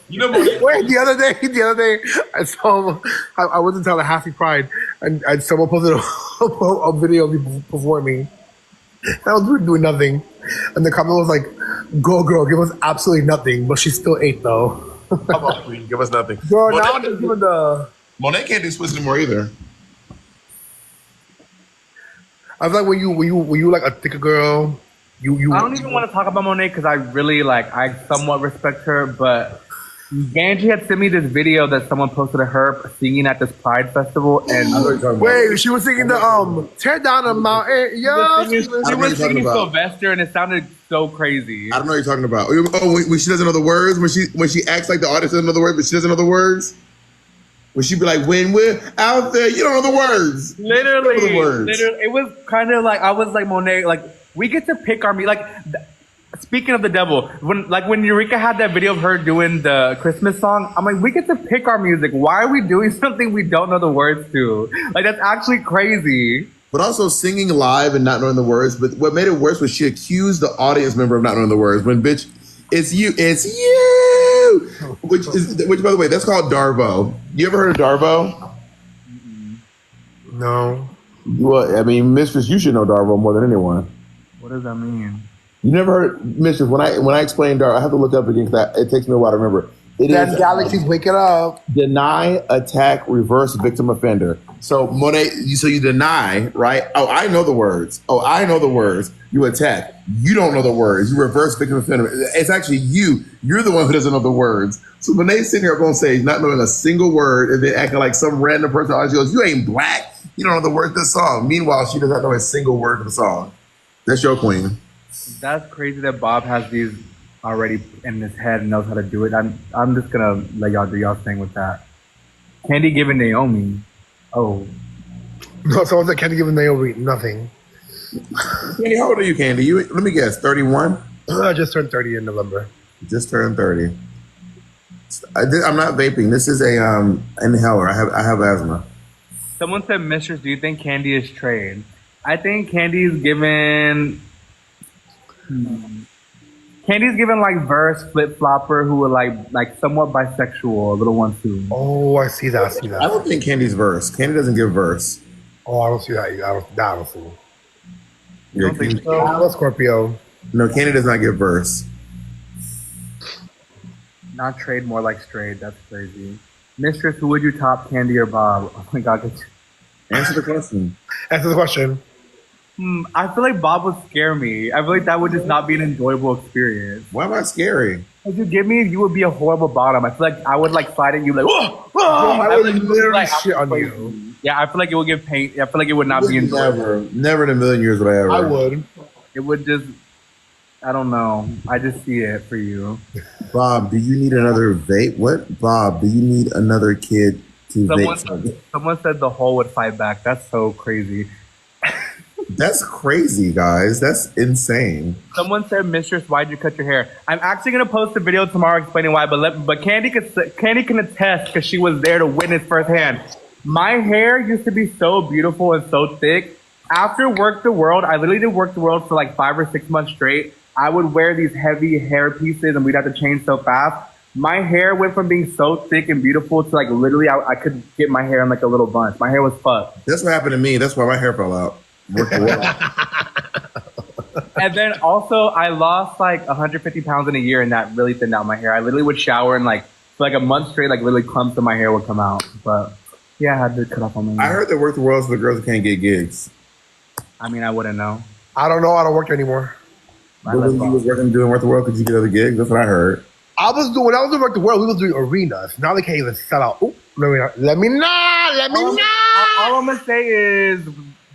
You know, wait, the other day, I saw. I was in Tallahassee Pride, and someone posted a video of me performing. I was doing nothing, and the comment was like, "Go, girl, give us absolutely nothing," but she still ate though. Come on, queen, give us nothing. Girl, now I'm just giving the. Monet can't do splits anymore either. I was like, when you like a thicker girl, you. I don't even want to talk about Monet because I really I somewhat respect her, but Ganji had sent me this video that someone posted of her singing at this Pride festival, and wait, she was singing the tear down a mountain, she was singing Sylvester, and it sounded so crazy. I don't know what you're talking about. Oh, when she doesn't know the words, when she acts like the audience doesn't know the words, but she doesn't know the words. When she be like, "When we're out there, you don't know the words." Literally, the words. literally, it was kind of like I was like Monet. Like we get to pick our music. Speaking of the devil, when Eureka had that video of her doing the Christmas song, I'm like, we get to pick our music. Why are we doing something we don't know the words to? Like that's actually crazy. But also singing live and not knowing the words. But what made it worse was she accused the audience member of not knowing the words. When bitch, it's you. Which by the way, that's called Darvo. You ever heard of Darvo? No. Well, I mean, Mistress, you should know Darvo more than anyone. What does that mean? You never heard, Mistress? When I explain Darvo, I have to look up again because it takes me a while to remember. It That is galaxies wake it up. deny, attack, reverse, victim, offender. So Monet, you deny, right? Oh, I know the words. Oh, I know the words. You attack. You don't know the words. You reverse, victim, offender. It's actually you. You're the one who doesn't know the words. So Monet's sitting here up on stage, not knowing a single word, and then acting like some random person. She goes, "You ain't black. You don't know the words of the song." Meanwhile, she does not know a single word of the song. That's your queen. That's crazy that Bob has these already in his head and knows how to do it. I'm just gonna let y'all do y'all thing with that. Kandy giving Naomi. Oh, No, someone said Kandy giving Naomi nothing. Candy, how old are you, Candy? Let me guess, 31? I just turned 30 in November. Just turned 30. I'm not vaping. This is a inhaler. I have asthma. someone said, Mistress, do you think Kandy is trade? I think Kandy's given. Kandy's given like verse flip flopper who are like somewhat bisexual, a little one too. Oh, I see that. I don't think Candy's verse. Candy doesn't give verse. Oh, I don't see that either. I don't see. You don't think so? I'm a Scorpio. No, Candy does not give verse. Not trade, more like strayed. That's crazy. Mistress, who would you top, Kandy or Bob? Oh my God. Answer the question. Answer the question. I feel like Bob would scare me. I feel like that would just not be an enjoyable experience. Why am I scary? If you give me, you would be a horrible bottom. I feel like I would like slide at you like, whoa, whoa. I would literally like, shit on you. Yeah, I feel like it would give pain. I feel like it would not be enjoyable. Never in a million years would I ever. I would. It would just, I don't know. I just see it for you. Bob, do you need another vape? What? Bob, do you need another kid to vape? Someone said the whole would fight back. That's so crazy. That's crazy, guys. That's insane. Someone said, Mistress, why'd you cut your hair? I'm actually gonna post a video tomorrow explaining why, but Kandy can attest because she was there to witness firsthand. My hair used to be so beautiful and so thick. After Work the World, I literally did Work the World for like 5 or 6 months straight. I would wear these heavy hair pieces and we'd have to change so fast. My hair went from being so thick and beautiful to like literally I could get my hair in like a little bunch. My hair was fucked. That's what happened to me. That's why my hair fell out. Work the World. And then also I lost like 150 pounds in a year and that really thinned out my hair. I literally would shower and like for like a month straight, like literally clumps of my hair would come out. But yeah, I had to cut off on my hair. I heard that Work the World is for the girls that can't get gigs. I mean, I wouldn't know. I don't know. I don't work there anymore. But when you was doing Work the World, could you get other gigs? That's what I heard. When I was doing Work the World, we was doing arenas. Now they can't even sell out. Ooh, let me know. All I'm gonna say is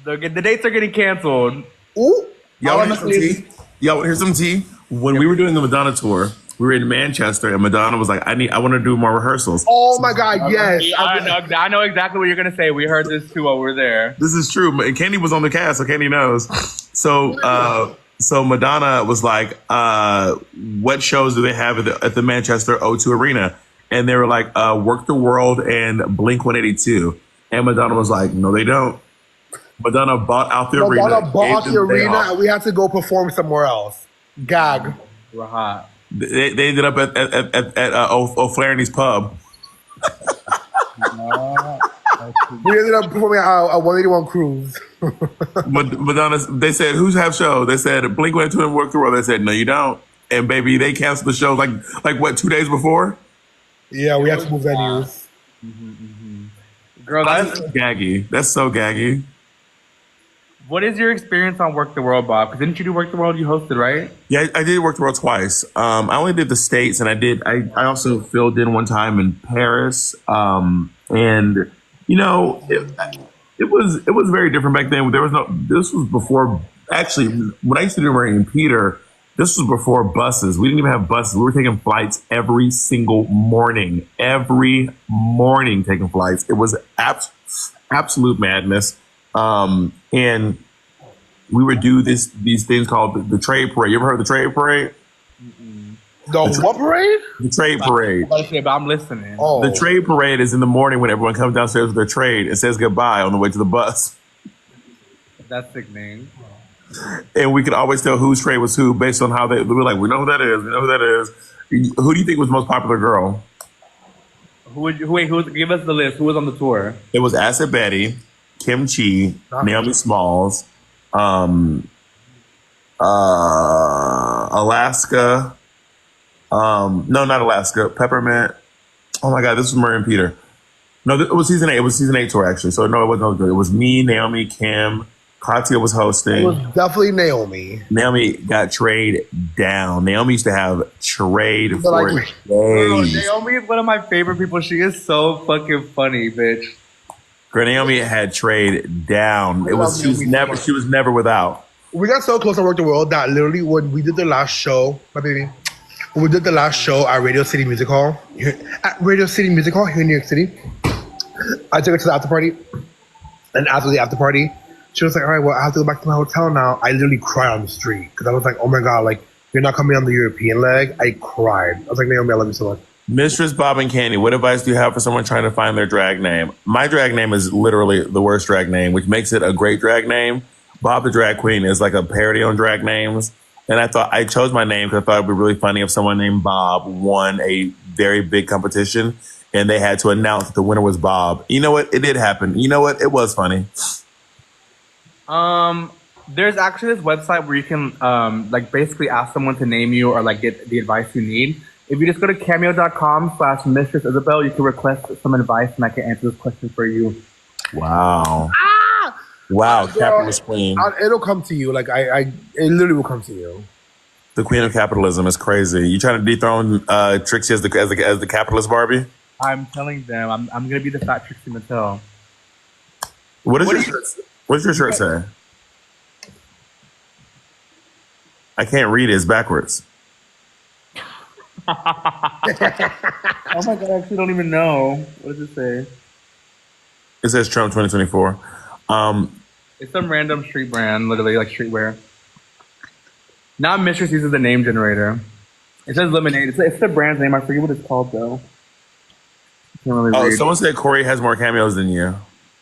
the dates are getting canceled. Ooh. Y'all want some tea? Y'all here's some tea. When we were doing the Madonna tour, we were in Manchester, and Madonna was like, "I want to do more rehearsals." Oh my God, yes. I know exactly what you're gonna say. We heard this too while we were there. This is true. And Kandy was on the cast, so Kandy knows. So Madonna was like, "What shows do they have at the Manchester O2 Arena?" And they were like, "Work the World and Blink 182." And Madonna was like, "No, they don't." Madonna bought out the arena. Madonna bought the arena, and we had to go perform somewhere else. Gag. We're hot. They ended up at O'Flaherty's pub. We ended up performing at 181 Cruise. Madonna, they said, "Who's have show?" They said, "Blink 182 and Work the World." They said, "No, you don't." And baby, they canceled the show like what, 2 days before? Yeah, we had to move venues. Girl, That's gaggy. That's so gaggy. what is your experience on Work the World, Bob? Because didn't you do Work the World? You hosted, right? Yeah, I did Work the World twice. I only did the States, and I also filled in one time in Paris. And you know, it was very different back then. This was before, actually, when I used to do Murray and Peter, This was before buses. We didn't even have buses. We were taking flights every single morning. Every morning taking flights. It was absolute madness. And we would do these things called the trade parade. You ever heard of the trade parade? What parade? The trade parade. But I'm listening. Oh. The trade parade is in the morning when everyone comes downstairs with their trade and says goodbye on the way to the bus. That's sickening. And we could always tell whose trade was who based on how they were like, we know who that is. We know who that is. Who do you think was the most popular girl? Give us the list. Who was on the tour? It was Acid Betty, Kim Chi, Naomi Smalls, Alaska. No, not Alaska. Peppermint. Oh my God, this was Murray and Peter. No, it was season 8. It was season 8 tour actually. So no, it wasn't good. It was me, Naomi, Kim. Katya was hosting. It was definitely Naomi. Naomi got trade down. Naomi used to have trade for like, days. Naomi is one of my favorite people. She is so fucking funny, bitch. Girl, Naomi had trade down. She was never without. We got so close to Work the World that literally when we did the last show, my baby, when we did the last show at Radio City Music Hall here in New York City, I took her to the after party. And after the after party, she was like, all right, well, I have to go back to my hotel now. I literally cried on the street because I was like, oh my God, like, you're not coming on the European leg. I cried. I was like, Naomi, I love you so much. Mistress, Bob, and Kandy, what advice do you have for someone trying to find their drag name? My drag name is literally the worst drag name, which makes it a great drag name. Bob the Drag Queen is like a parody on drag names. And I chose my name because I thought it would be really funny if someone named Bob won a very big competition and they had to announce that the winner was Bob. You know what? It did happen. You know what? It was funny. There's actually this website where you can like basically ask someone to name you or like get the advice you need. If you just go to cameo.com/Mistress Isabelle, you can request some advice and I can answer this question for you. Wow. Wow, capitalist queen. It'll come to you. Like it literally will come to you. The queen of capitalism is crazy. You trying to dethrone Trixie as the capitalist Barbie? I'm telling them I'm gonna be the fat Trixie Mattel. What does your shirt say? I can't read it. It's backwards. Oh my God, I actually don't even know. What does it say? It says Trump 2024. It's some random street brand, literally like streetwear. Not Mistress uses the name generator. It says Lemonade. It's the brand's name. I forget what it's called though. Can't really read. Someone said Kori has more cameos than you.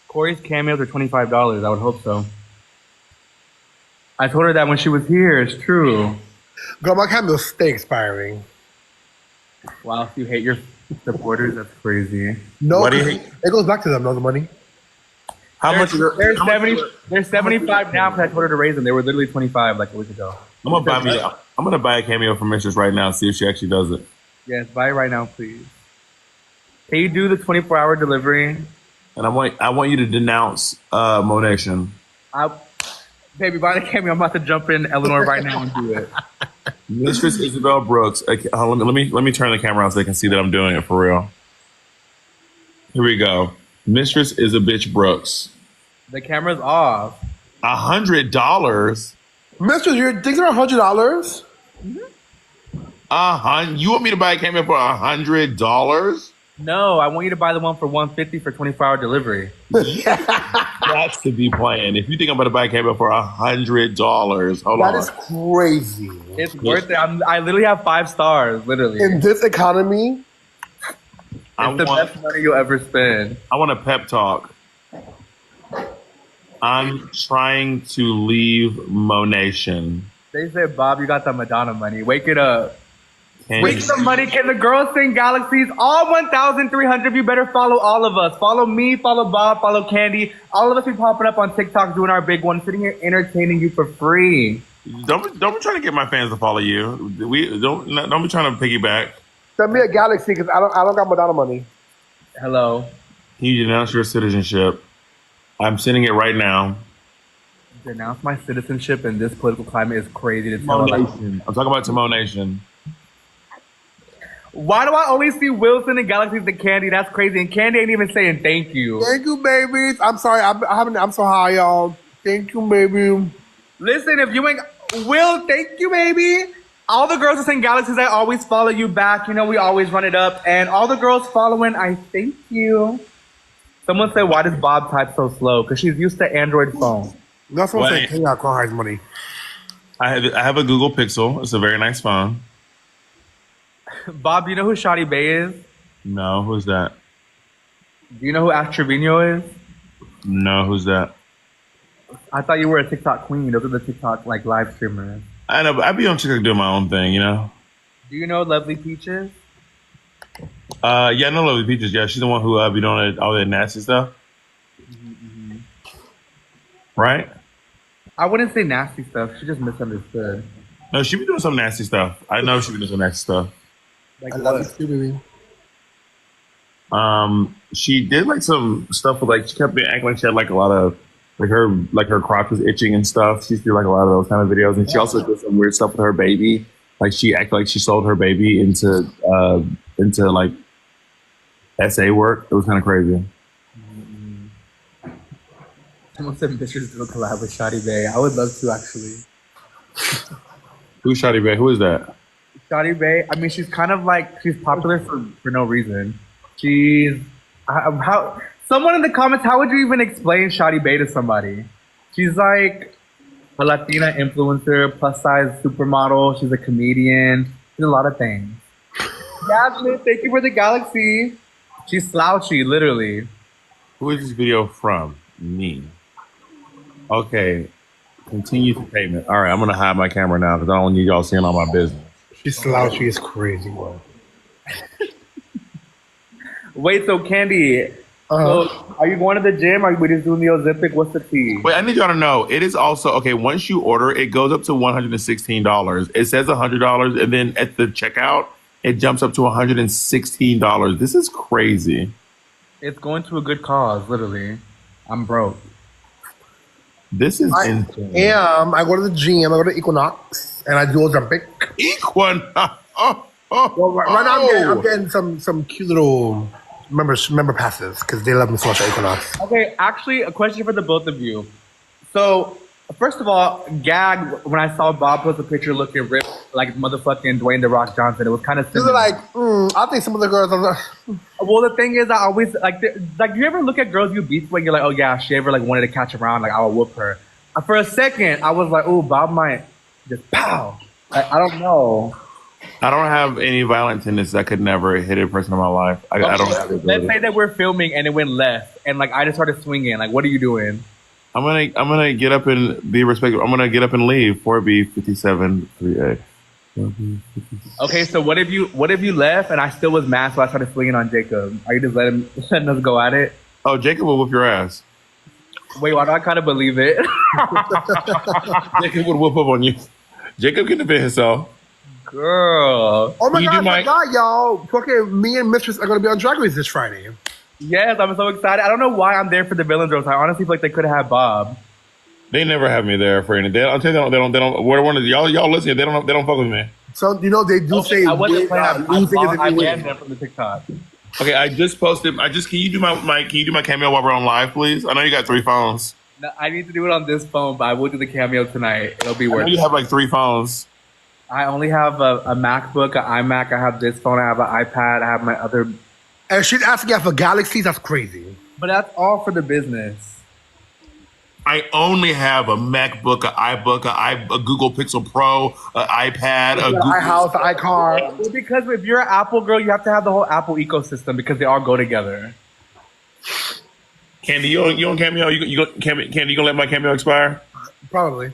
Kori's cameos are $25. I would hope so. I told her that when she was here. It's true. Girl, my cameos stay expiring. Wow, if you hate your supporters, that's crazy. No, What do you hate? it goes back to them, no, the money. They're 75 now because I told her to raise them. They were literally 25 like a week ago. I'm gonna buy a cameo from Mistress right now. See if she actually does it. Yes, buy it right now, please. Can you do the 24-hour delivery? And I want you to denounce Monation. Baby, buy the cameo. I'm about to jump in Eleanor right now and do it. Mistress Isabelle Brooks. Okay, let me turn the camera on so they can see that I'm doing it for real. Here we go. Mistress is a bitch Brooks. The camera's off. $100. Mistress, your things are $100? You want me to buy a cameo for $100? No, I want you to buy the one for $150 for 24-hour delivery. That's to be planned. If you think I'm going to buy a cameo for $100, hold on. That is crazy. It's worth it. I literally have 5 stars, literally. In this economy, It's the best money you'll ever spend. I want a pep talk. I'm trying to leave Monation. They said, Bob, you got the Madonna money. Wake it up. Can Wake the money. Can the girls sing Galaxies? All 1,300 of you better follow all of us. Follow me, follow Bob, follow Kandy. All of us be popping up on TikTok doing our big one, sitting here entertaining you for free. Don't be trying to get my fans to follow you. Don't be trying to piggyback. send me a Galaxy because I don't got Madonna money. Hello. Can you denounce your citizenship? I'm sending it right now. Denounce my citizenship in this political climate is crazy to tell. Monation. I'm talking about Monation. Why do I only see Wilson and Galaxies and Kandy? That's crazy. And Kandy ain't even saying thank you. Thank you, babies. I'm sorry. I'm so high, y'all. Thank you, baby. Listen, if you ain't Will, thank you, baby. All the girls are saying Galaxies, I always follow you back. You know, we always run it up. And all the girls following, I thank you. Someone said, why does Bob type so slow? Because she's used to Android phone. That's what I'm saying. Wait. King Alcohol has money. I have a Google Pixel. It's a very nice phone. Bob, do you know who Shadi Bay is? No, who's that? Do you know who Ash Trevino is? No, who's that? I thought you were a TikTok queen. Those are the TikTok like live streamers. I know, but I be on TikTok doing my own thing, you know? Do you know Lovely Peaches? Yeah, I know Lovely Peaches. Yeah, she's the one who be doing all that nasty stuff. Right? I wouldn't say nasty stuff. She just misunderstood. No, she be doing some nasty stuff. I know she be doing some nasty stuff. Like I love what? you too, baby. She did like some stuff with like she kept acting like she had like a lot of her crotch was itching and stuff. She used to do like a lot of those kind of videos, and she also did some weird stuff with her baby. Like she acted like she sold her baby into like SA work. It was kind of crazy. Someone said Mistress do a collab with Shadi Bay. I would love to actually. Who's Shadi Bay? Who is that? Shadi Bay. I mean, she's kind of like she's popular for no reason. She's how someone in the comments. How would you even explain Shadi Bay to somebody? She's like a Latina influencer, plus size supermodel. She's a comedian. She's a lot of things. Jasmine, thank you for the galaxy. She's slouchy, literally. Who is this video from? Me. Okay. Continue to payment. All right, I'm gonna hide my camera now because I don't need y'all seeing all my business. She's slouchy is crazy, boy. Wait, so Kandy, so are you going to the gym? Are we just doing the Ozempic? What's the tea? Wait, I need y'all to know. It is also okay. Once you order, it goes up to $116. It says $100, and then at the checkout, it jumps up to $116. This is crazy. It's going to a good cause, literally. I'm broke. This is insane. I go to the gym, I go to Equinox, and I do Ozempic. Well, right now I'm getting some cute little member passes because they love me so much at Equinox. Okay, actually, a question for the both of you. So, first of all, gag when I saw Bob post a picture looking ripped like motherfucking Dwayne The Rock Johnson. It was kind of They're similar. like, I think some of the girls are Well, the thing is, I always like you ever look at girls you beat when you're like, oh yeah, she ever like wanted to catch around, like I would whoop her. For a second, I was like, oh, Bob might just pow. Like, I don't know. I don't have any violent tendencies. I could never hit a person in my life. I don't have the Let's ability. say that we're filming and it went left, and like I just started swinging. Like, what are you doing? I'm gonna get up and be respectful. I'm gonna get up and leave. 4B 57 3A. Okay, so what if you left and I still was mad, so I started swinging on Jacob? Are you just letting us go at it? Oh, Jacob will whoop your ass. Wait, why do I kind of believe it? Jacob would whoop up on you. Jacob can defend himself. Girl. Oh my You god, do I forgot, y'all. Fucking me and Mistress are gonna be on Drag Race this Friday. Yes, I'm so excited. I don't know why I'm there for the villain roast. I honestly feel like they could have had Bob. They never have me there for anything. I'll tell you, they don't. What one of y'all listening? They don't fuck with me. So you know they do say I wasn't playing. losing is I if you banned win. them from the TikTok. Okay, I just posted. Can you do my cameo while we're on live, please? I know you got 3 phones. No, I need to do it on this phone, but I will do the cameo tonight. It'll be I know worth you it. have like 3 phones. I only have a MacBook, an iMac. I have this phone. I have an iPad. I have my other. And she's asking for galaxies. That's crazy. But that's all for the business. I only have a MacBook, a Google Pixel Pro, an iPad, a Google iHouse, iCar. Well, because if you're an Apple girl, you have to have the whole Apple ecosystem because they all go together. Kandy, you on cameo? Kandy, you gonna let my cameo expire? Probably.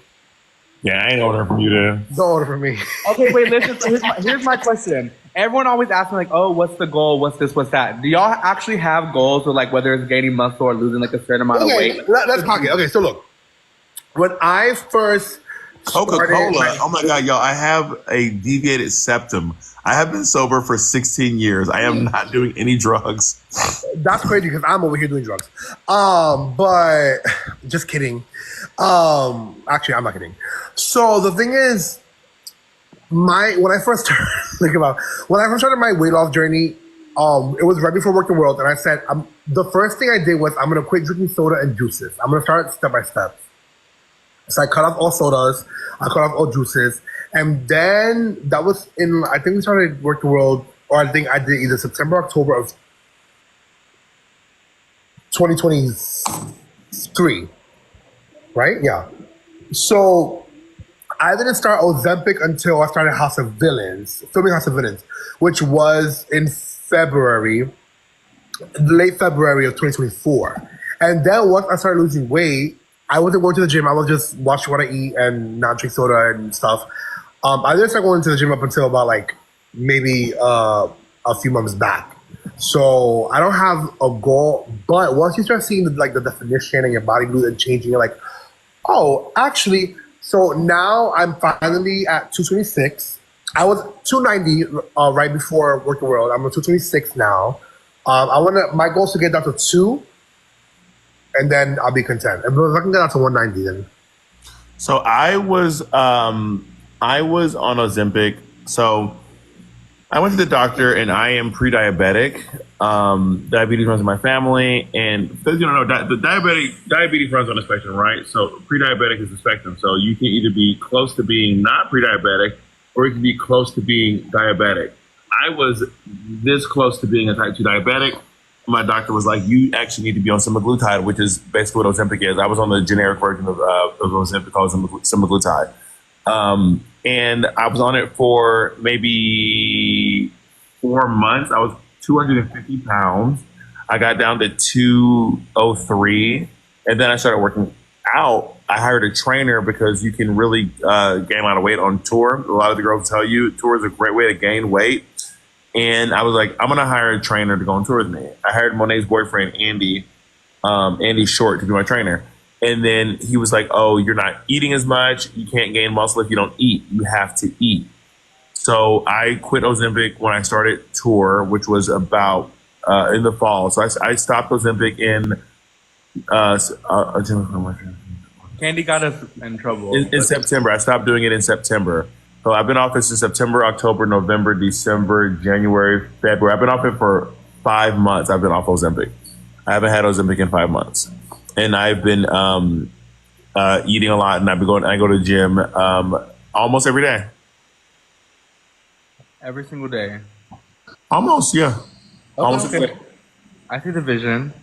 Yeah, I ain't ordering from you then. Don't order from me. Okay, wait, listen. So here's my question. Everyone always asks me, like, oh, what's the goal? What's this? What's that? Do y'all actually have goals with, like, whether it's gaining muscle or losing, like, a certain amount of weight? Let's talk it. Okay, so look. When I first Coca-Cola. started- Oh my God, y'all! I have a deviated septum. I have been sober for 16 years. I am not doing any drugs. That's crazy because I'm over here doing drugs. But just kidding. Actually, I'm not kidding. So the thing is, when I first started my weight loss journey, it was right before Work the World, and I said the first thing I did was I'm gonna quit drinking soda and juices. I'm gonna start step by step. So I cut off all sodas, I cut off all juices, And then that was in, I think we started Work the World, or I think I did either September, October of 2023, right? Yeah. So I didn't start Ozempic until I started filming House of Villains, which was in February, late February of 2024. And then once I started losing weight, I wasn't going to the gym. I was just watching what I eat and not drink soda and stuff. I didn't start going to the gym up until about like maybe a few months back. So I don't have a goal, but once you start seeing the definition and your body glue and changing, you're like, oh, actually, so now I'm finally at 226. I was 290 right before Work the World. I'm at 226 now. My goal is to get down to 2, and then I'll be content. And if I can get down to 190, then. So I was on Ozempic. So I went to the doctor, and I am pre-diabetic. Diabetes runs in my family, and because you don't know, the diabetes runs on the spectrum, right? So pre-diabetic is the spectrum. So you can either be close to being not pre-diabetic, or you can be close to being diabetic. I was this close to being a type 2 diabetic. My doctor was like, you actually need to be on semaglutide, which is basically what Ozempic is. I was on the generic version of Ozempic called semaglutide. And I was on it for maybe 4 months. I was 250 pounds. I got down to 203. And then I started working out. I hired a trainer because you can really gain a lot of weight on tour. A lot of the girls tell you tour is a great way to gain weight. And I was like, I'm going to hire a trainer to go on tour with me. I hired Monet's boyfriend, Andy Short, to be my trainer. And then he was like, oh, you're not eating as much. You can't gain muscle if you don't eat. You have to eat. So I quit Ozempic when I started tour, which was about in the fall. So I stopped Ozempic in Kandy got us in trouble. In September. I stopped doing it in September. So I've been off it since September, October, November, December, January, February. I've been off it for 5 months. I've been off Ozempic. I haven't had Ozempic in 5 months. And I've been eating a lot, and I go to the gym almost every day. Every single day. Almost, yeah. Almost every day. I see the vision.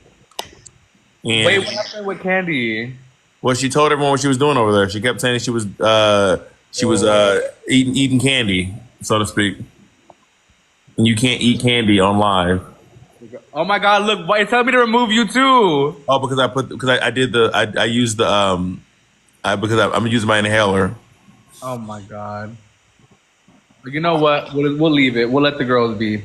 And wait, what happened with Kandy? Well, she told everyone what she was doing over there. She kept saying she was eating candy, so to speak. And you can't eat candy on live. Oh my God! Look, why it's telling me to remove you too? Oh, because I'm using my inhaler. Oh my God! You know what? We'll leave it. We'll let the girls be.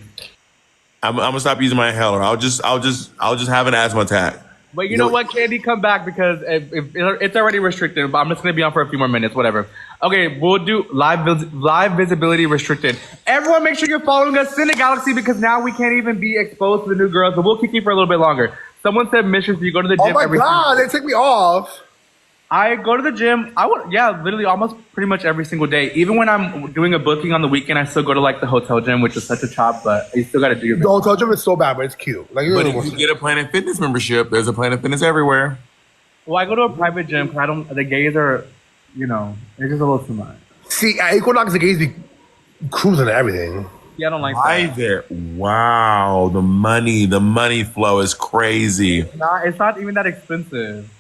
I'm gonna stop using my inhaler. I'll just have an asthma attack. But you know what, Kandy, come back because if it's already restricted. But I'm just gonna be on for a few more minutes, whatever. Okay, we'll do live visibility restricted. Everyone, make sure you're following us in the galaxy because now we can't even be exposed to the new girls. So we'll keep you for a little bit longer. Someone said, Mistress, you go to the gym. Oh my God, they took me off. I go to the gym. Literally almost pretty much every single day. Even when I'm doing a booking on the weekend, I still go to like the hotel gym, which is such a chop, but you still got to do your The hotel gym is so bad, but it's cute. Like, but if you get a Planet Fitness membership, there's a Planet Fitness everywhere. Well, I go to a private gym because the gays are, they're just a little too much. See, at Equinox, the gays be cruising and everything. Yeah, I don't like Why that. there? Wow, the money flow is crazy. It's not even that expensive.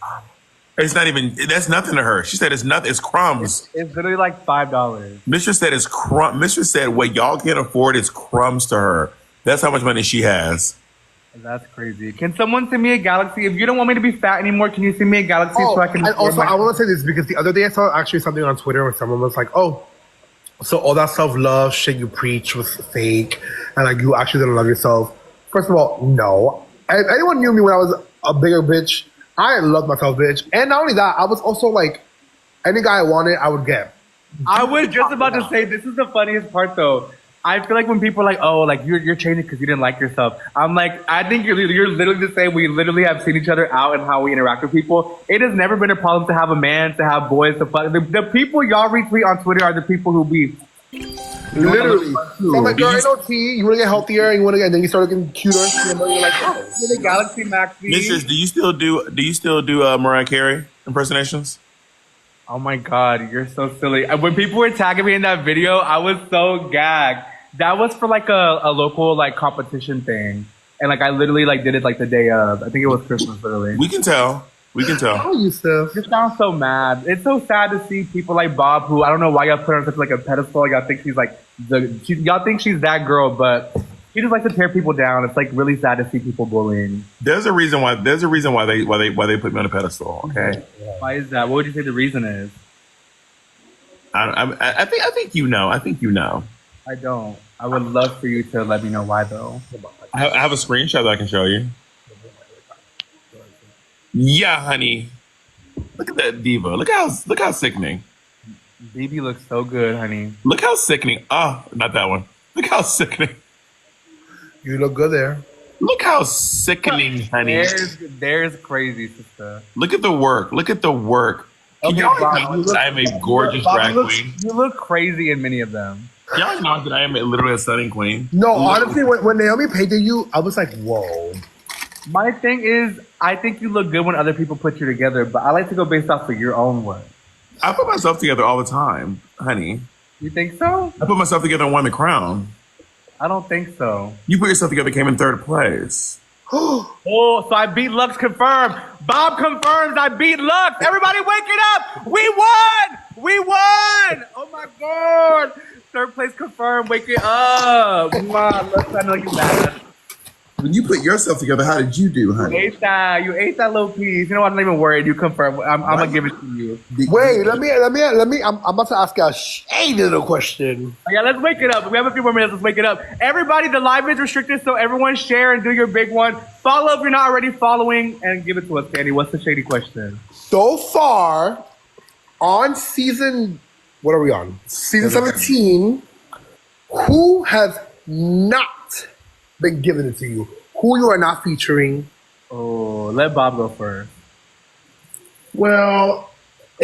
It's not even. That's nothing to her. She said it's nothing. It's crumbs. It's literally like $5. Mistress said it's crumb. Mistress said what y'all can't afford is crumbs to her. That's how much money she has. That's crazy. Can someone send me a galaxy? If you don't want me to be fat anymore, can you send me a galaxy so I can? And also, I want to say this because the other day I saw actually something on Twitter where someone was like, "Oh, so all that self-love shit you preach was fake, and like you actually didn't love yourself." First of all, no. And if anyone knew me when I was a bigger bitch, I loved myself, bitch. And not only that, I was also like, any guy I wanted, I would get. I was just about to say, this is the funniest part though. I feel like when people are like, oh, like you're changing because you didn't like yourself. I'm like, I think you're literally the same. We literally have seen each other out and how we interact with people. It has never been a problem to have a man, to have boys, to fuck. The people y'all retweet on Twitter are the people who be. Literally. So I'm like, girl, I know T, you want to get healthier, and then you start looking cuter, and then you're like, oh. The Galaxy Maxi. Mistress, do you still do Mariah Carey impersonations? Oh my God, you're so silly. When people were tagging me in that video, I was so gagged. That was for like a local like competition thing. And like I literally like did it like the day of. I think it was Christmas literally. We can tell. We can tell. Oh, Yusuf. Just sounds so mad. It's so sad to see people like Bob, who I don't know why y'all put her on such like a pedestal. Y'all think she's like y'all think she's that girl, but she just likes to tear people down. It's like really sad to see people bullying. There's a reason why. There's a reason why they put me on a pedestal. Okay. Why is that? What would you say the reason is? I think you know. I think you know. I don't. I would love for you to let me know why though. I have a screenshot that I can show you. Yeah, honey. Look at that diva. Look how sickening. BB looks so good, honey. Look how sickening. Oh, not that one. Look how sickening. You look good there. Look how sickening, honey. There's crazy, sister. Look at the work. Look at the work. Can Okay, y'all Bob, acknowledge that I am a gorgeous drag queen? You look crazy in many of them. Can y'all acknowledge that I am literally a stunning queen? No, honestly, when Naomi painted you, I was like, whoa. My thing is, I think you look good when other people put you together, but I like to go based off of your own work. I put myself together all the time, honey. You think so? I put myself together and won the crown. I don't think so. You put yourself together, came in third place. Oh, so I beat Lux, confirmed. Bob confirms I beat Lux. Everybody wake it up. We won. We won. Oh my God. Third place confirmed. Wake it up. Come on, Lux, I know you mad. When you put yourself together, how did you do, You honey? ate that. You ate that little piece. You know what? I'm not even worried. You confirm. I'm gonna give it to you. Wait, let me. I'm about to ask you a shady little question. Yeah, let's wake it up. We have a few more minutes. Let's wake it up. Everybody, the live is restricted, so everyone share and do your big one. Follow if you're not already following, and give it to us, Kandy. What's the shady question? So far, on season, what are we on? Season 17. Who has not been giving it to you? Who you are not featuring? Oh, let Bob go first. Well,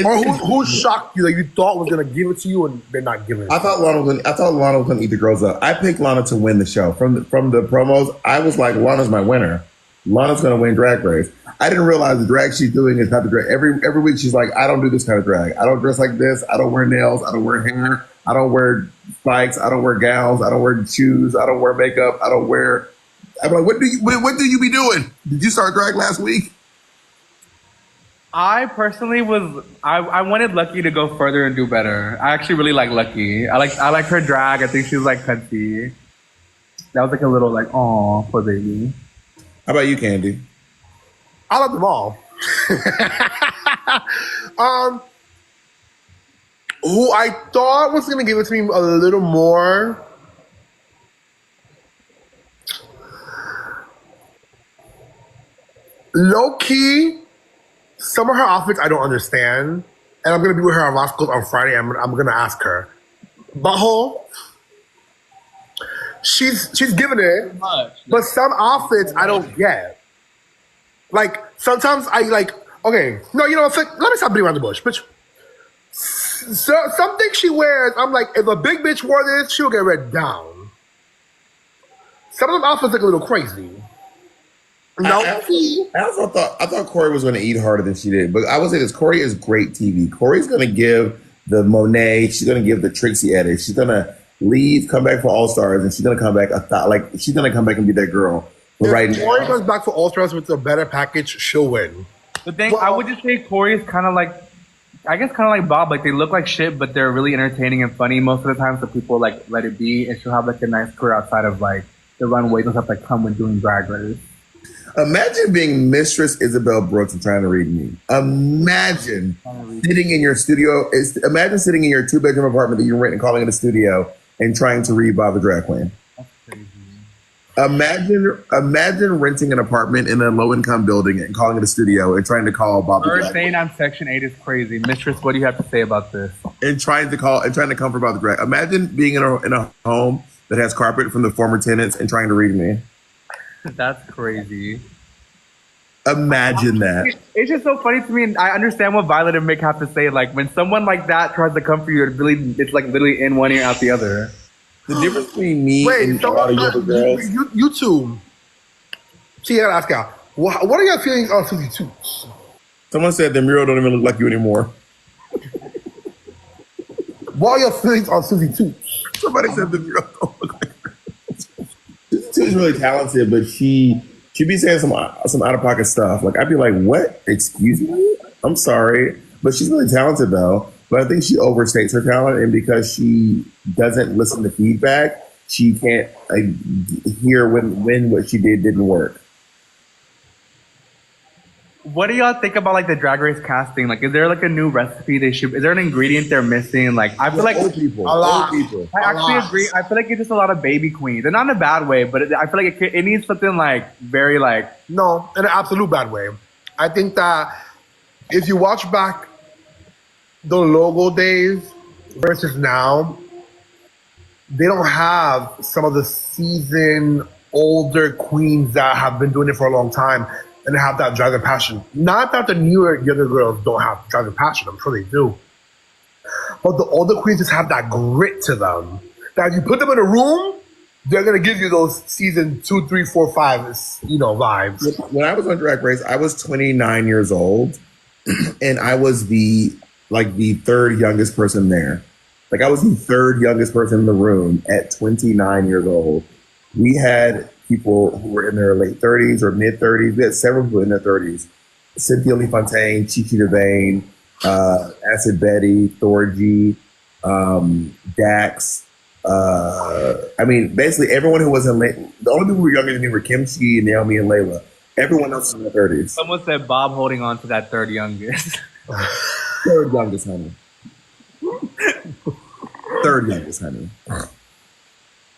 Or who shocked you that you thought was gonna give it to you and they're not giving it? I thought Lana was gonna eat the girls up. I picked Lana to win the show. From the promos, I was like, Lana's my winner. Lana's gonna win Drag Race. I didn't realize the drag she's doing is not the drag. Every week she's like, I don't do this kind of drag. I don't dress like this. I don't wear nails. I don't wear hair. I don't wear spikes. I don't wear gowns. I don't wear shoes. I don't wear makeup. I don't wear. I'm like, what do you be doing? Did you start drag last week? I personally I wanted Lucky to go further and do better. I actually really like Lucky. I like her drag. I think she was like cunty. That was like a little like, aw, poor baby. How about you, Kandy? I love them all. Who I thought was gonna give it to me a little more. Low key, some of her outfits I don't understand, and I'm gonna be with her on Roscoe's on Friday. I'm gonna ask her. Butthole, she's giving it, but some outfits I don't get. Like sometimes I like. Okay, no, you know what? Let me stop beating around the bush, bitch. So something she wears, I'm like, if a big bitch wore this, she'll get read down. Some of them outfits look a little crazy. No, I also thought Kori was going to eat harder than she did, but I would say this: Kori is great TV. Kori's going to give the Monet. She's going to give the Trixie edit. She's going to leave, come back for All Stars, and she's going to come back. She's going to come back and be that girl. But right now, Kori comes back for All Stars with a better package, she'll win. The thing, I would just say Corey's kind of like, I guess kind of like Bob. Like they look like shit, but they're really entertaining and funny most of the time. So people like let it be, and she'll have like a nice career outside of like the runways and stuff that come with doing Drag Race. imagine being Mistress Isabelle Brooks and trying to read me. Imagine sitting in your studio. Imagine sitting in your 2-bedroom apartment that you rent and calling it a studio and trying to read Bob the Drag Queen. That's crazy. Imagine renting an apartment in a low-income building and calling it a studio and trying to call Bob the Her Drag saying I'm Section 8 is crazy. Mistress, what do you have to say about this? and trying to come for Bob the Drag. Imagine being in a home that has carpet from the former tenants and trying to read me. That's crazy. Imagine that. It's just so funny to me, and I understand what Violet and Mick have to say. Like when someone like that tries to come for you, it's like literally in one ear, out the other. The difference between me and a lot of other girls. You two. See, I gotta ask y'all. What are your feelings on 52? Someone said the mural don't even look like you anymore. What are your feelings on Susie too? Somebody said the girl don't look like her. She's really talented, but she be saying some out of pocket stuff. Like I'd be like, "What? Excuse me? I'm sorry," but she's really talented though. But I think she overstates her talent, and because she doesn't listen to feedback, she can't hear when what she did didn't work. What do y'all think about like the Drag Race casting? Like, is there like a new recipe they should? Is there an ingredient they're missing? Like, I feel like Old people. A lot. Old people. I actually agree. I feel like it's just a lot of baby queens, and not in a bad way, but I feel like it needs something like very like. No, in an absolute bad way. I think that if you watch back the logo days versus now, they don't have some of the seasoned older queens that have been doing it for a long time and have that drive and passion. Not that the newer younger girls don't have drive and passion. I'm sure they do. But the older queens just have that grit to them. That if you put them in a room, they're gonna give you those season 2, 3, 4, 5, vibes. When I was on Drag Race, I was 29 years old, and I was the third youngest person there. Like I was the third youngest person in the room at 29 years old. We had people who were in their late 30s or mid 30s. We had several people in their 30s. Cynthia Lee Fontaine, Chichi DeVane, Acid Betty, Thorgy, Dax. I mean, basically everyone who wasn't late. The only people who were younger than me were Kimchi, Naomi, and Layla. Everyone else was in their 30s. Someone said Bob holding on to that third youngest. Third youngest, honey. Third youngest, honey.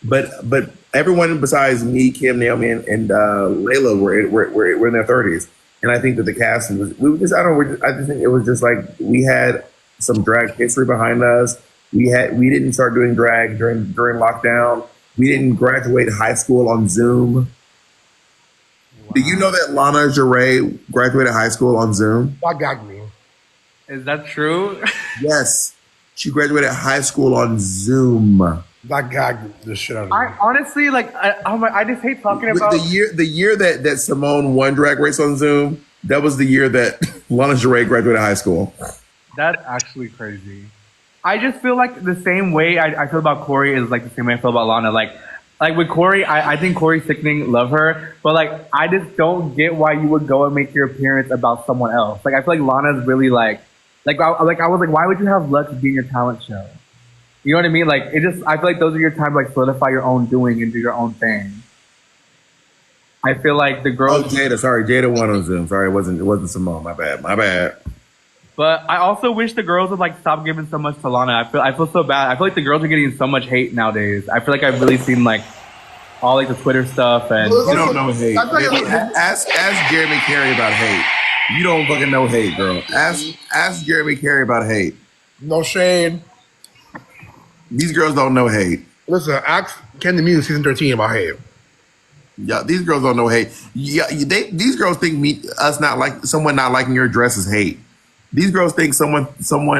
But everyone besides me, Kim, Naomi, and Layla were in their 30s, and I think that the casting was. I just think it was just like we had some drag history behind us. We didn't start doing drag during lockdown. We didn't graduate high school on Zoom. Wow. Do you know that Lana Jarre graduated high school on Zoom? That gagged me. Is that true? Yes, she graduated high school on Zoom. That gagged the shit out of me. I honestly like. I just hate talking about the year that Simone won Drag Race on Zoom. That was the year that Lana Jarre graduated high school. That's actually crazy. I just feel like the same way I feel about Kori is like the same way I feel about Lana. Like with Kori, I think Kori's sickening, love her, but like I just don't get why you would go and make your appearance about someone else. Like I feel like Lana's really like I was like, why would you have Lux be in your talent show? You know what I mean? Like I feel like those are your time to like solidify your own doing and do your own thing. I feel like the girls. Oh, Jada won on Zoom. Sorry, it wasn't Simone. My bad. But I also wish the girls would like stop giving so much to Lana. I feel so bad. I feel like the girls are getting so much hate nowadays. I feel like I've really seen like all like the Twitter stuff and you don't know hate. Ask Jeremy Carey about hate. You don't fucking know hate, girl. Ask Jeremy Carey about hate. No shade. These girls don't know hate. Listen, ask Kandy Muse season 13 about hate. Yeah, these girls don't know hate. Yeah, these girls think someone not liking your dress is hate. These girls think someone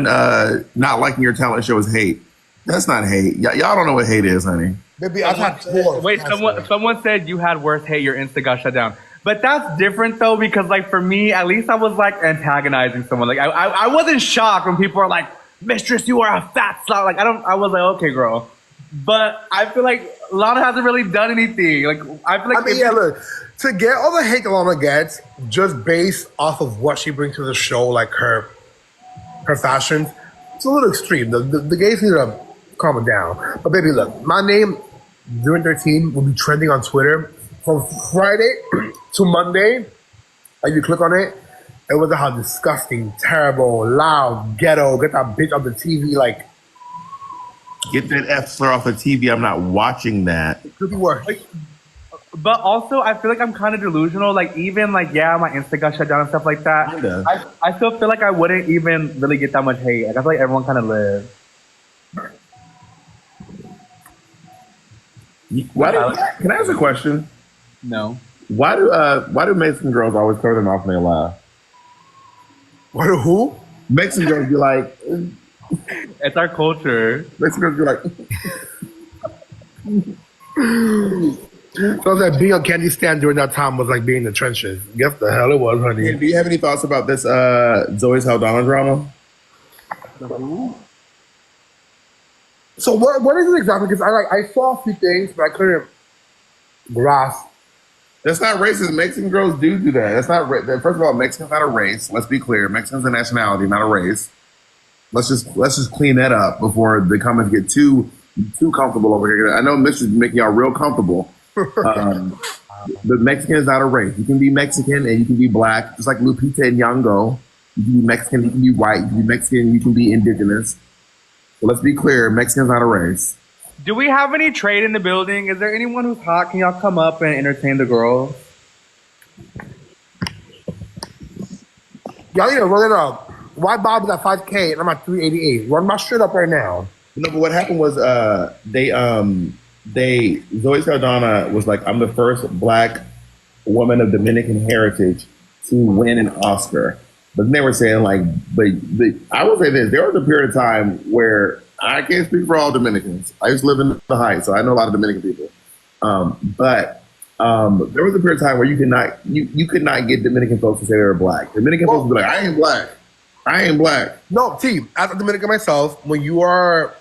not liking your talent show is hate. That's not hate. Y'all don't know what hate is, honey. Maybe I've had four. Wait, someone said you had worse hate. Your Insta got shut down. But that's different though, because like for me, at least I was like antagonizing someone. Like I wasn't shocked when people are like, "Mistress, you are a fat slut." Like I was like, okay, girl. But I feel like Lana hasn't really done anything. Like I feel like look, to get all the hate that Lana gets just based off of what she brings to the show, like her fashions, it's a little extreme. The gays need to calm it down. But baby, look, my name during 13 will be trending on Twitter from Friday to Monday. Like you click on it, it was how disgusting, terrible, loud, ghetto, get that bitch on the TV, like get that F slur off the TV. I'm not watching that. it could be worse. But also, I feel like I'm kind of delusional. Like, even, like, yeah, my Insta got shut down and stuff like that. Kinda. I still feel like I wouldn't even really get that much hate. Like, I feel like everyone kind of lives. Can I ask a question? No. Why do Mexican girls always cover them off when they laugh? What, who? Mexican girls be like... It's our culture. Mexican girls be like... So that being on Kandy stand during that time was like being in the trenches. Yes, the hell it was, honey. Do you have any thoughts about this Zoe Saldana drama? So what is it exactly? Because I saw a few things, but I couldn't grasp. That's not racist. Mexican girls do that. That's not first of all, Mexican's not a race. Let's be clear. Mexican's a nationality, not a race. Let's just clean that up before the comments get too comfortable over here. I know Mistress is making y'all real comfortable. But Mexican is not a race. You can be Mexican and you can be black, just like Lupita and Nyong'o. You can be Mexican, you can be white, you can be Mexican, you can be indigenous. So let's be clear, Mexican's not a race. Do we have any trade in the building? Is there anyone who's hot? Can y'all come up and entertain the girls? Y'all need to run it up. Why Bob is at 5K and I'm at 388? Run my shit up right now. No, but what happened was Zoe Saldana was like, I'm the first black woman of Dominican heritage to win an Oscar. But then they were saying like, but I will say this, there was a period of time where I can't speak for all Dominicans. I used to live in the Heights, so I know a lot of Dominican people. But there was a period of time where you could not get Dominican folks to say they were black. Dominican folks would be like, I ain't black. I ain't black. No, T, as a Dominican myself, when you are,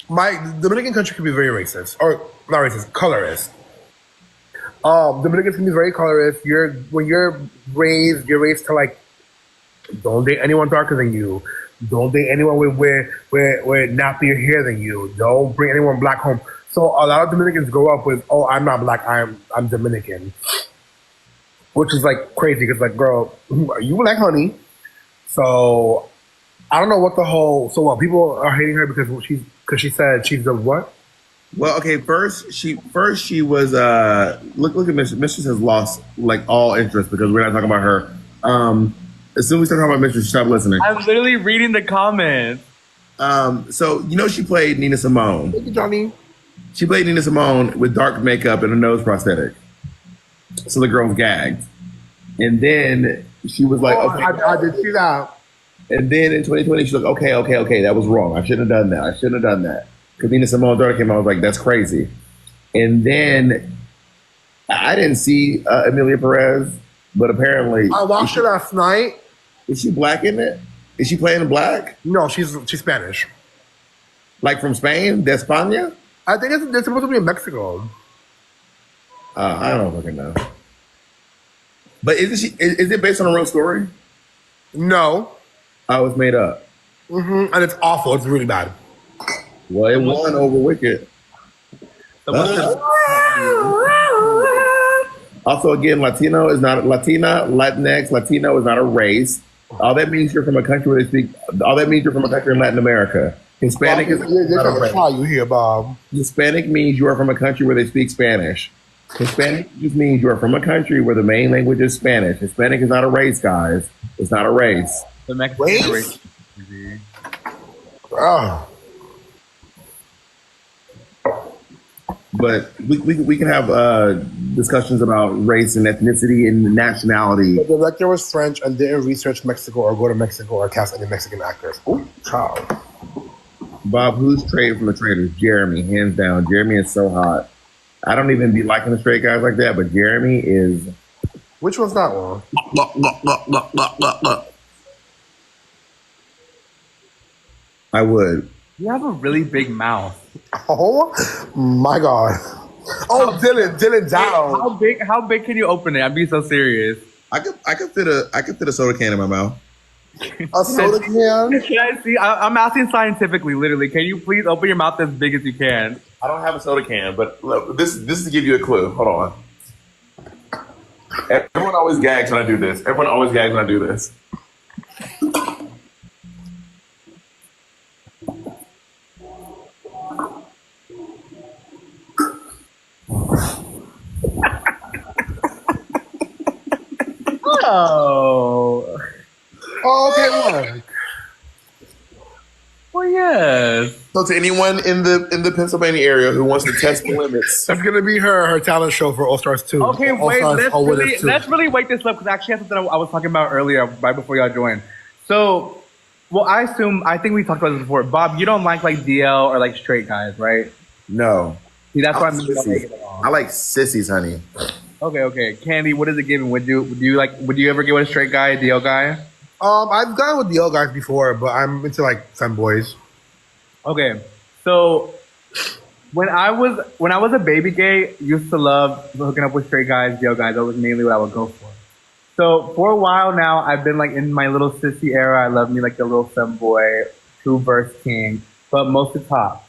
my Dominican country can be very racist, or not racist, colorist. Dominicans can be very colorist. When you're raised to like, don't date anyone darker than you. Don't date anyone with nappier hair than you. Don't bring anyone black home. So a lot of Dominicans grow up with, oh, I'm not black, I'm Dominican, which is like crazy because like, girl, you black, honey. So I don't know what the whole. So what, people are hating her because she said she's the what? Well, okay. First she was look at Mistress. Mistress has lost like all interest because we're not talking about her. As soon as we start talking about Mistress, she stopped listening. I'm literally reading the comments. So she played Nina Simone. Thank you, Johnny. She played Nina Simone with dark makeup and a nose prosthetic. So the girl gagged, and then she was like, Oh, "Okay." I did see that. And then in 2020, she's like, okay, that was wrong. I shouldn't have done that. Because Nina Simone's daughter came out, I was like, that's crazy. And then I didn't see Amelia Perez, but apparently I watched it last night. Is she black in it? Is she playing black? No, she's Spanish. Like from Spain, de España? I think it's supposed to be in Mexico. I don't fucking know. But is it based on a real story? No. Oh, it's made up. And it's awful. It's really bad. Well, it won over Wicked. Also, again, Latino is not Latina, Latinx, Latino is not a race. All that means you're from a country where they speak. All that means you're from a country in Latin America. Hispanic is They're trying to try you here, Bob. Hispanic means you are from a country where they speak Spanish. Hispanic just means you are from a country where the main language is Spanish. Hispanic is not a race, guys. It's not a race. The Mexican Race? race. Oh. But we can have discussions about race and ethnicity and nationality. The director was French and didn't research Mexico or go to Mexico or cast any Mexican actors. Ooh, child. Bob, who's Trade from the Traders? Jeremy, hands down. Jeremy is so hot. I don't even be liking the straight guys like that, but Jeremy is. Which one's that one? I would. You have a really big mouth. Oh my god. Oh, Dylan down. How big can you open it? I'm being so serious. I could fit a soda can in my mouth. A soda can? Can I see? I'm asking scientifically, literally. Can you please open your mouth as big as you can? I don't have a soda can, but look, this is to give you a clue. Hold on. Everyone always gags when I do this. Oh. Oh, okay, what? Well, yes. So to anyone in the Pennsylvania area who wants to test the limits, That's gonna be her talent show for All Stars 2. Okay, All wait. Stars All Winners 2. Let's really wake this up because I actually have something I was talking about earlier, right before y'all joined. So, well, I think we talked about this before. Bob, you don't like DL or like straight guys, right? No. See, that's why I'm Sissies. I like sissies, honey. Okay. Kandy, what is it giving? Would you ever get with a straight guy, a DL guy? I've gone with the old guys before, but I'm into like femboys. Okay. So when I was a baby gay, used to love hooking up with straight guys, gay guys. That was mainly what I would go for. So for a while now, I've been like in my little sissy era. I love me like the little femboy, true verse king, but mostly top.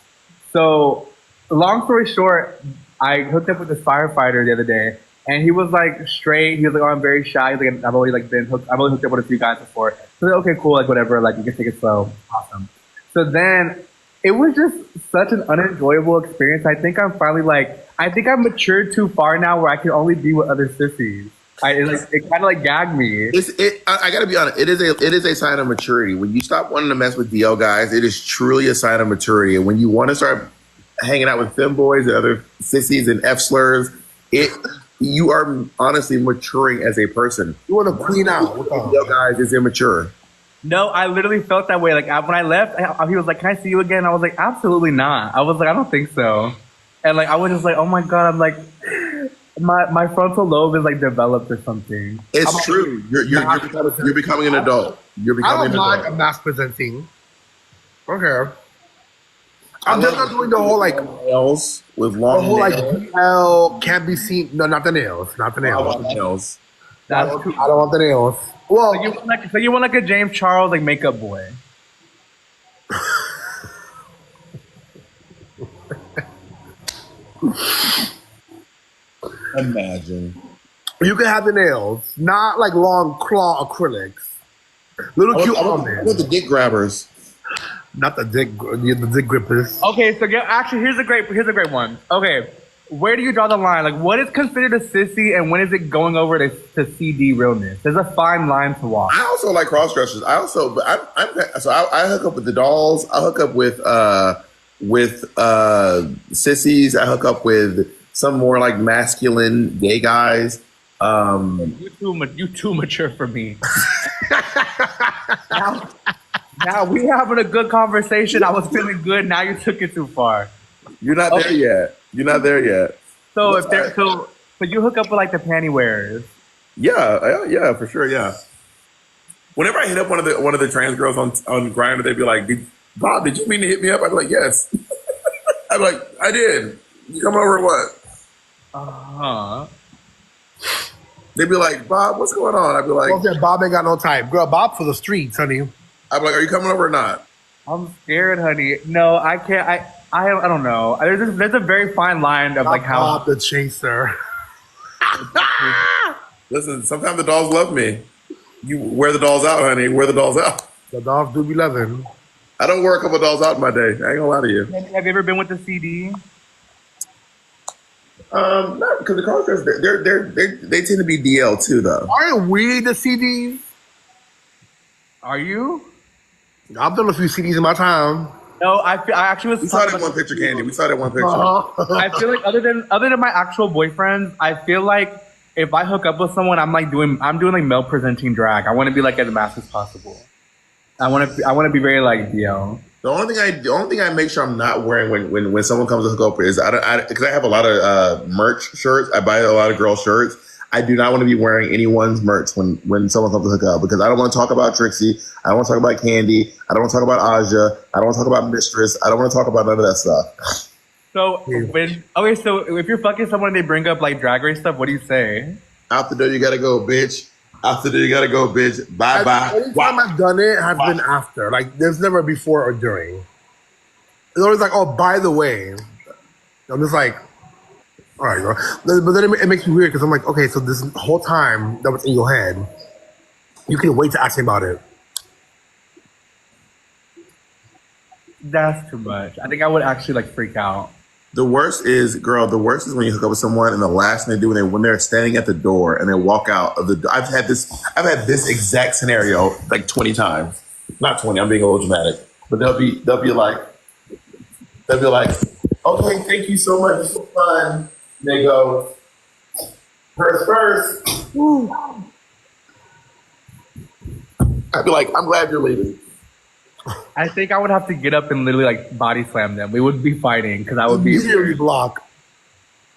So long story short, I hooked up with this firefighter the other day, and he was like straight. He was like, "Oh, I'm very shy. Like, I've always like been hooked. I've only hooked up with a few guys before." So like, okay, cool, like whatever. Like you can take it slow. Awesome. So then it was just such an unenjoyable experience. I think I'm finally like, I think I've matured too far now where I can only be with other sissies. It kind of like gagged me. I gotta be honest. It is a sign of maturity. When you stop wanting to mess with DL guys, it is truly a sign of maturity. And when you want to start hanging out with femboys and other sissies and F slurs, you are honestly maturing as a person. You want to clean out. DL guys is immature. No, I literally felt that way. Like when I left, he was like, "Can I see you again?" I was like, "Absolutely not." I was like, "I don't think so." And like I was just like, "Oh my god!" I'm like, my frontal lobe is like developed or something. It's true. You're becoming an adult. You're becoming an I don't adult. mind a mask presenting. Okay. I'm just not doing the whole like nails with the long whole like nails. BL can't be seen. No, not the nails. Not the I nails. want nails. I don't want the nails. Well, So you want like a James Charles like makeup boy? Imagine. you can have the nails, not like long claw acrylics. Little cute I almonds. want the dick grabbers. Not the dick grippers. Okay, so actually, here's a great one. Okay, where do you draw the line? Like, what is considered a sissy, and when is it going over to CD realness? There's a fine line to walk. I also like cross dressers. I hook up with the dolls. I hook up with sissies. I hook up with some more like masculine gay guys. You too mature for me. Now we having a good conversation. I was feeling good. Now you took it too far. You're not there yet. You're not there yet. So so you hook up with like the panty wearers. Yeah, for sure. Yeah. Whenever I hit up one of the trans girls on Grindr, they'd be like, "Bob, did you mean to hit me up?" I'd be like, "Yes." I'd be like, "I did. You come over or what?" They'd be like, "Bob, what's going on?" I'd be like, Bob ain't got no type. Girl, Bob for the streets, honey. "I'd be like, are you coming over or not?" I'm scared, honey. No, I can't. I don't know. There's a very fine line of like how. Bob the chaser. Listen, sometimes the dolls love me. You wear the dolls out, honey. Wear the dolls out. The dogs do be loving. I don't wear a couple dolls out in my day. I ain't gonna lie to you. Have you ever been with the CD? Not because the contracts they tend to be DL too, though. Aren't we the CDs? Are you? I've done a few CDs in my time. No, I actually was. We saw that one picture, Kandy. We saw that one picture. I feel like other than my actual boyfriends, I feel like if I hook up with someone, I'm doing like male presenting drag. I want to be like as masked as possible. I want to be very like DL. The only thing I make sure I'm not wearing when someone comes to hook up is because I have a lot of merch shirts. I buy a lot of girl shirts. I do not want to be wearing anyone's merch when someone comes to hook up because I don't want to talk about Trixie. I don't want to talk about Kandy. I don't want to talk about Aja. I don't want to talk about Mistress. I don't want to talk about none of that stuff. So so if you're fucking someone and they bring up like drag race stuff, what do you say? Out the door, you gotta go, bitch. Out the door, you gotta go, bitch. Bye bye. Anytime I've done it has been after. Like there's never before or during. It's always like, oh, by the way. I'm just like, all right, girl. But then it makes me weird because I'm like, okay, so this whole time that was in your head, you can wait to ask me about it. That's too much. I think I would actually like freak out. The worst is when you hook up with someone and the last thing they do when they're standing at the door and they walk out of the door. I've had this exact scenario like 20 times. Not 20, I'm being a little dramatic. But they'll be like, okay, thank you so much. It's so fun. They go, first. I'd be like, I'm glad you're leaving. I think I would have to get up and literally like body slam them. We would be fighting because I would be Immediately block.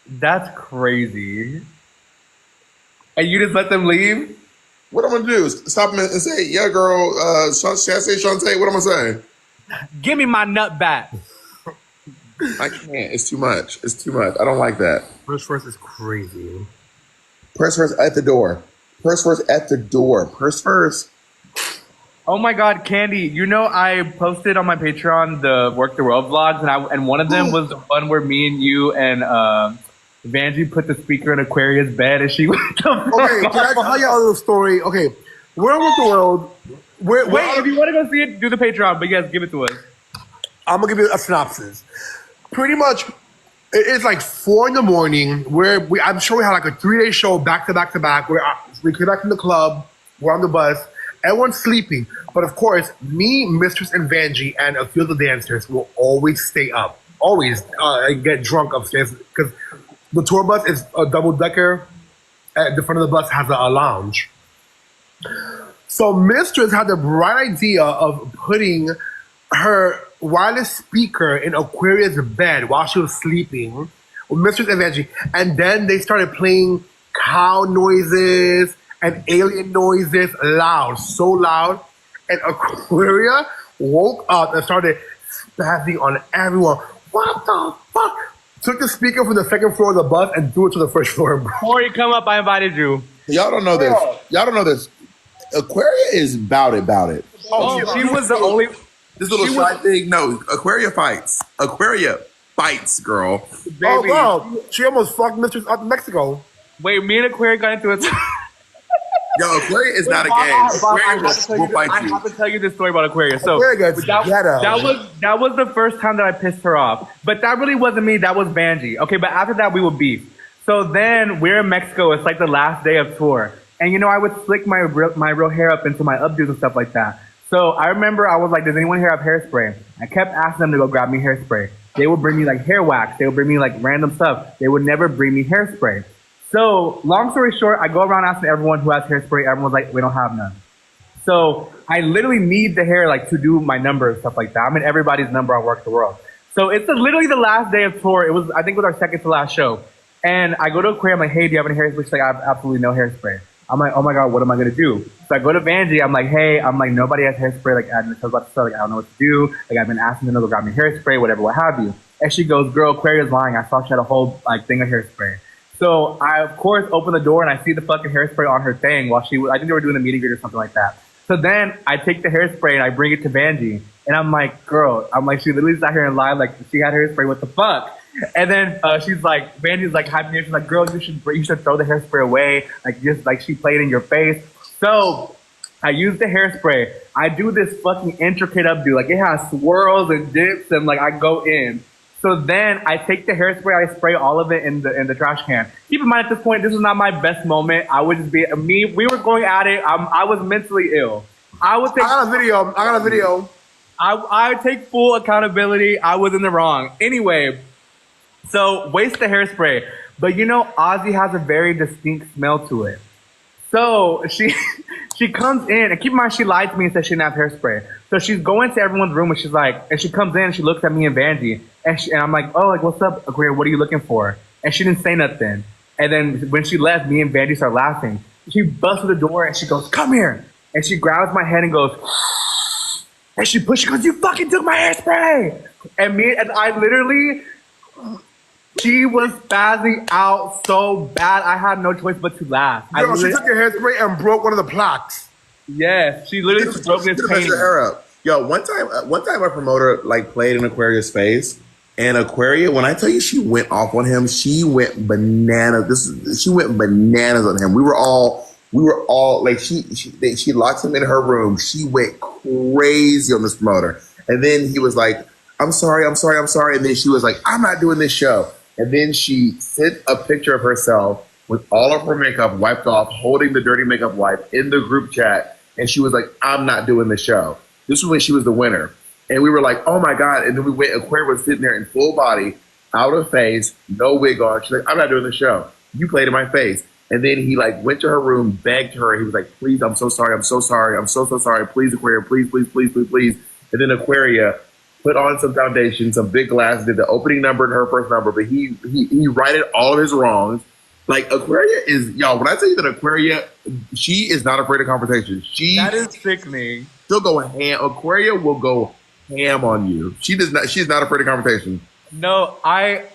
That's crazy. And you just let them leave? What I'm gonna do is stop them and say, yeah, girl, should I say Shantae? What am I saying? Give me my nut back. I can't. It's too much. It's too much. I don't like that. First is crazy. Purse first at the door. Purse first at the door. Purse first. Oh my God, Kandy! You know I posted on my Patreon the Work the World vlogs, and one of them was the one where me and you and Vanjie put the speaker in Aquaria's bed, and she went. Okay, can I tell you a little story? Okay, we're with the world. Wait, if you want to go see it, do the Patreon. But yes, give it to us. I'm gonna give you a synopsis. Pretty much, it's like 4 a.m. I'm sure we had like a 3-day show back to back to back. We came back from the club. We're on the bus. Everyone's sleeping, but of course, me, Mistress, and Vanjie, and a few of the dancers will always stay up, always and get drunk upstairs because the tour bus is a double decker. At the front of the bus has a lounge. So Mistress had the bright idea of putting her wireless speaker in Aquaria's bed while she was sleeping with Mistress and Vanjie, and then they started playing cow noises and alien noises loud, so loud, and Aquaria woke up and started spazzing on everyone. What the fuck? Took the speaker from the second floor of the bus and threw it to the first floor. Kori, come up. I invited you. Y'all don't know this. Y'all don't know this. Aquaria is bout it. Oh, she was the only. This little shy thing. No, Aquaria fights. Aquaria fights, girl. Baby. Oh, wow. She almost fucked Mistress up in Mexico. Wait, me and Aquaria got into it. Yo, Aquaria is not a game. Aquaria will fight I you. have to tell you this story about Aquaria. So Aquaria gets ghetto. that was the first time that I pissed her off. But that really wasn't me. That was Vanjie. Okay, but after that we would beef. So then we're in Mexico. It's like the last day of tour, and you know I would slick my real hair up into my updos and stuff like that. So I remember I was like, "Does anyone here have hairspray?" I kept asking them to go grab me hairspray. They would bring me like hair wax. They would bring me like random stuff. They would never bring me hairspray. So, long story short, I go around asking everyone who has hairspray. Everyone's like, we don't have none. So, I literally need the hair like to do my number and stuff like that. I'm in everybody's number on Work the World. So, it's literally the last day of tour. It was, I think, it was our second to last show. And I go to Aquaria. I'm like, hey, do you have any hairspray? She's like, I have absolutely no hairspray. I'm like, oh my God, what am I going to do? So, I go to Vanjie. I'm like, hey, nobody has hairspray. Like, I was about to start. Like, I don't know what to do. Like, I've been asking them to go grab me hairspray, whatever, what have you. And she goes, girl, Aquaria's lying. I saw she had a whole like thing of hairspray. So I, of course, open the door and I see the fucking hairspray on her thing while I think they were doing a meet and greet or something like that. So then I take the hairspray and I bring it to Vanjie. And I'm like, girl, she literally sat here and lied like she had hairspray, what the fuck? And then she's like, Vanjie's like hyping me. She's like, girl, you should throw the hairspray away. Like, just like she played in your face. So I use the hairspray. I do this fucking intricate updo. Like, it has swirls and dips and like I go in. So then I take the hairspray, I spray all of it in the trash can. Keep in mind at this point, this was not my best moment. I would just be me. We were going at it. I was mentally ill. I got a video. I take full accountability. I was in the wrong. Anyway, so waste the hairspray. But you know, Ozzy has a very distinct smell to it. So she comes in, and keep in mind, she lied to me and said she didn't have hairspray. So she's going to everyone's room, and she's like, and she comes in, and she looks at me and Vanjie, and I'm like, oh, like, what's up, Aquaria? What are you looking for? And she didn't say nothing. And then when she left, me and Vanjie start laughing. She busts through the door, and she goes, come here. And she grabs my head and goes, and she goes, you fucking took my hairspray. And I literally, she was spazzing out so bad. I had no choice but to laugh. Girl, she took your hairspray and broke one of the plaques. Yes, she literally just broke this painting. Her hair up. Yo, one time a promoter like played in Aquaria's face, and Aquaria, when I tell you she went off on him, she went bananas. She went bananas on him. We were all like, she locked him in her room. She went crazy on this promoter, and then he was like, I'm sorry, and then she was like, I'm not doing this show. And then she sent a picture of herself with all of her makeup wiped off, holding the dirty makeup wipe in the group chat. And she was like, I'm not doing the show. This was when she was the winner. And we were like, oh my God. And then we went, Aquaria was sitting there in full body, out of face, no wig on. She's like, I'm not doing the show. You played in my face. And then he like went to her room, begged her. He was like, please, I'm so sorry. I'm so sorry. Please, Aquaria, please. And then Aquaria put on some foundation, some big glasses, did the opening number and her first number, but he righted all of his wrongs. Like, Aquaria is, y'all, when I tell you that Aquaria, she is not afraid of confrontation. That is sickening. She'll go ham. Aquaria will go ham on you. She's not afraid of confrontation. No, I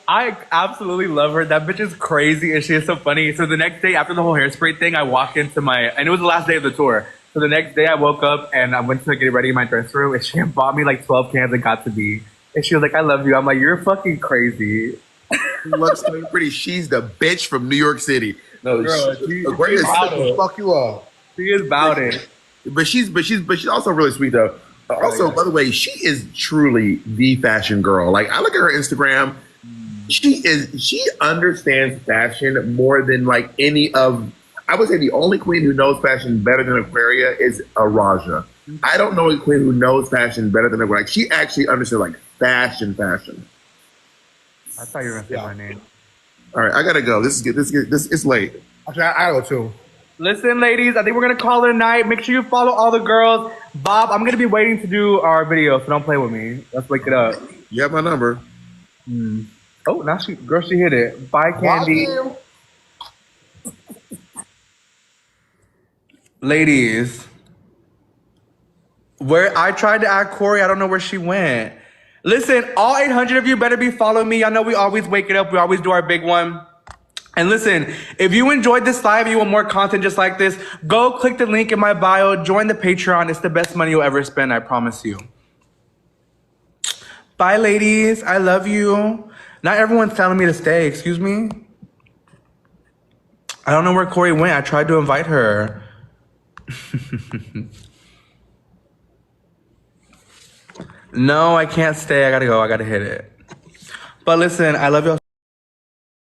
absolutely love her. That bitch is crazy and she is so funny. So the next day after the whole hairspray thing, I walked into my and it was the last day of the tour. So the next day I woke up and I went to get ready in my dress room and she had bought me like 12 cans of Got to Be. And she was like, I love you. I'm like, you're fucking crazy. She looks so pretty. She's the bitch from New York City. No, Girl, she's the greatest. Fuck you up. She is about it. But she's also really sweet though. Also, by the way, she is truly the fashion girl. Like I look at her Instagram, she understands fashion more than like any of. I would say the only queen who knows fashion better than Aquaria is Raja. I don't know a queen who knows fashion better than her. Like she actually understands like fashion. I thought you were gonna say my name. All right, I gotta go. This it's late. Actually, I go too. Listen, ladies, I think we're gonna call it a night. Make sure you follow all the girls. Bob, I'm gonna be waiting to do our video, so don't play with me. Let's wake it up. You have my number. Oh, now she hit it. Bye, Kandy. Ladies, where I tried to add Kori, I don't know where she went. Listen, all 800 of you better be following me. I know we always wake it up. We always do our big one. And listen, if you enjoyed this live, you want more content just like this, go click the link in my bio, join the Patreon. It's the best money you'll ever spend, I promise you. Bye, ladies. I love you. Not everyone's telling me to stay. Excuse me? I don't know where Kori went. I tried to invite her. No, I can't stay. I gotta go. I gotta hit it. But listen, I love y'all.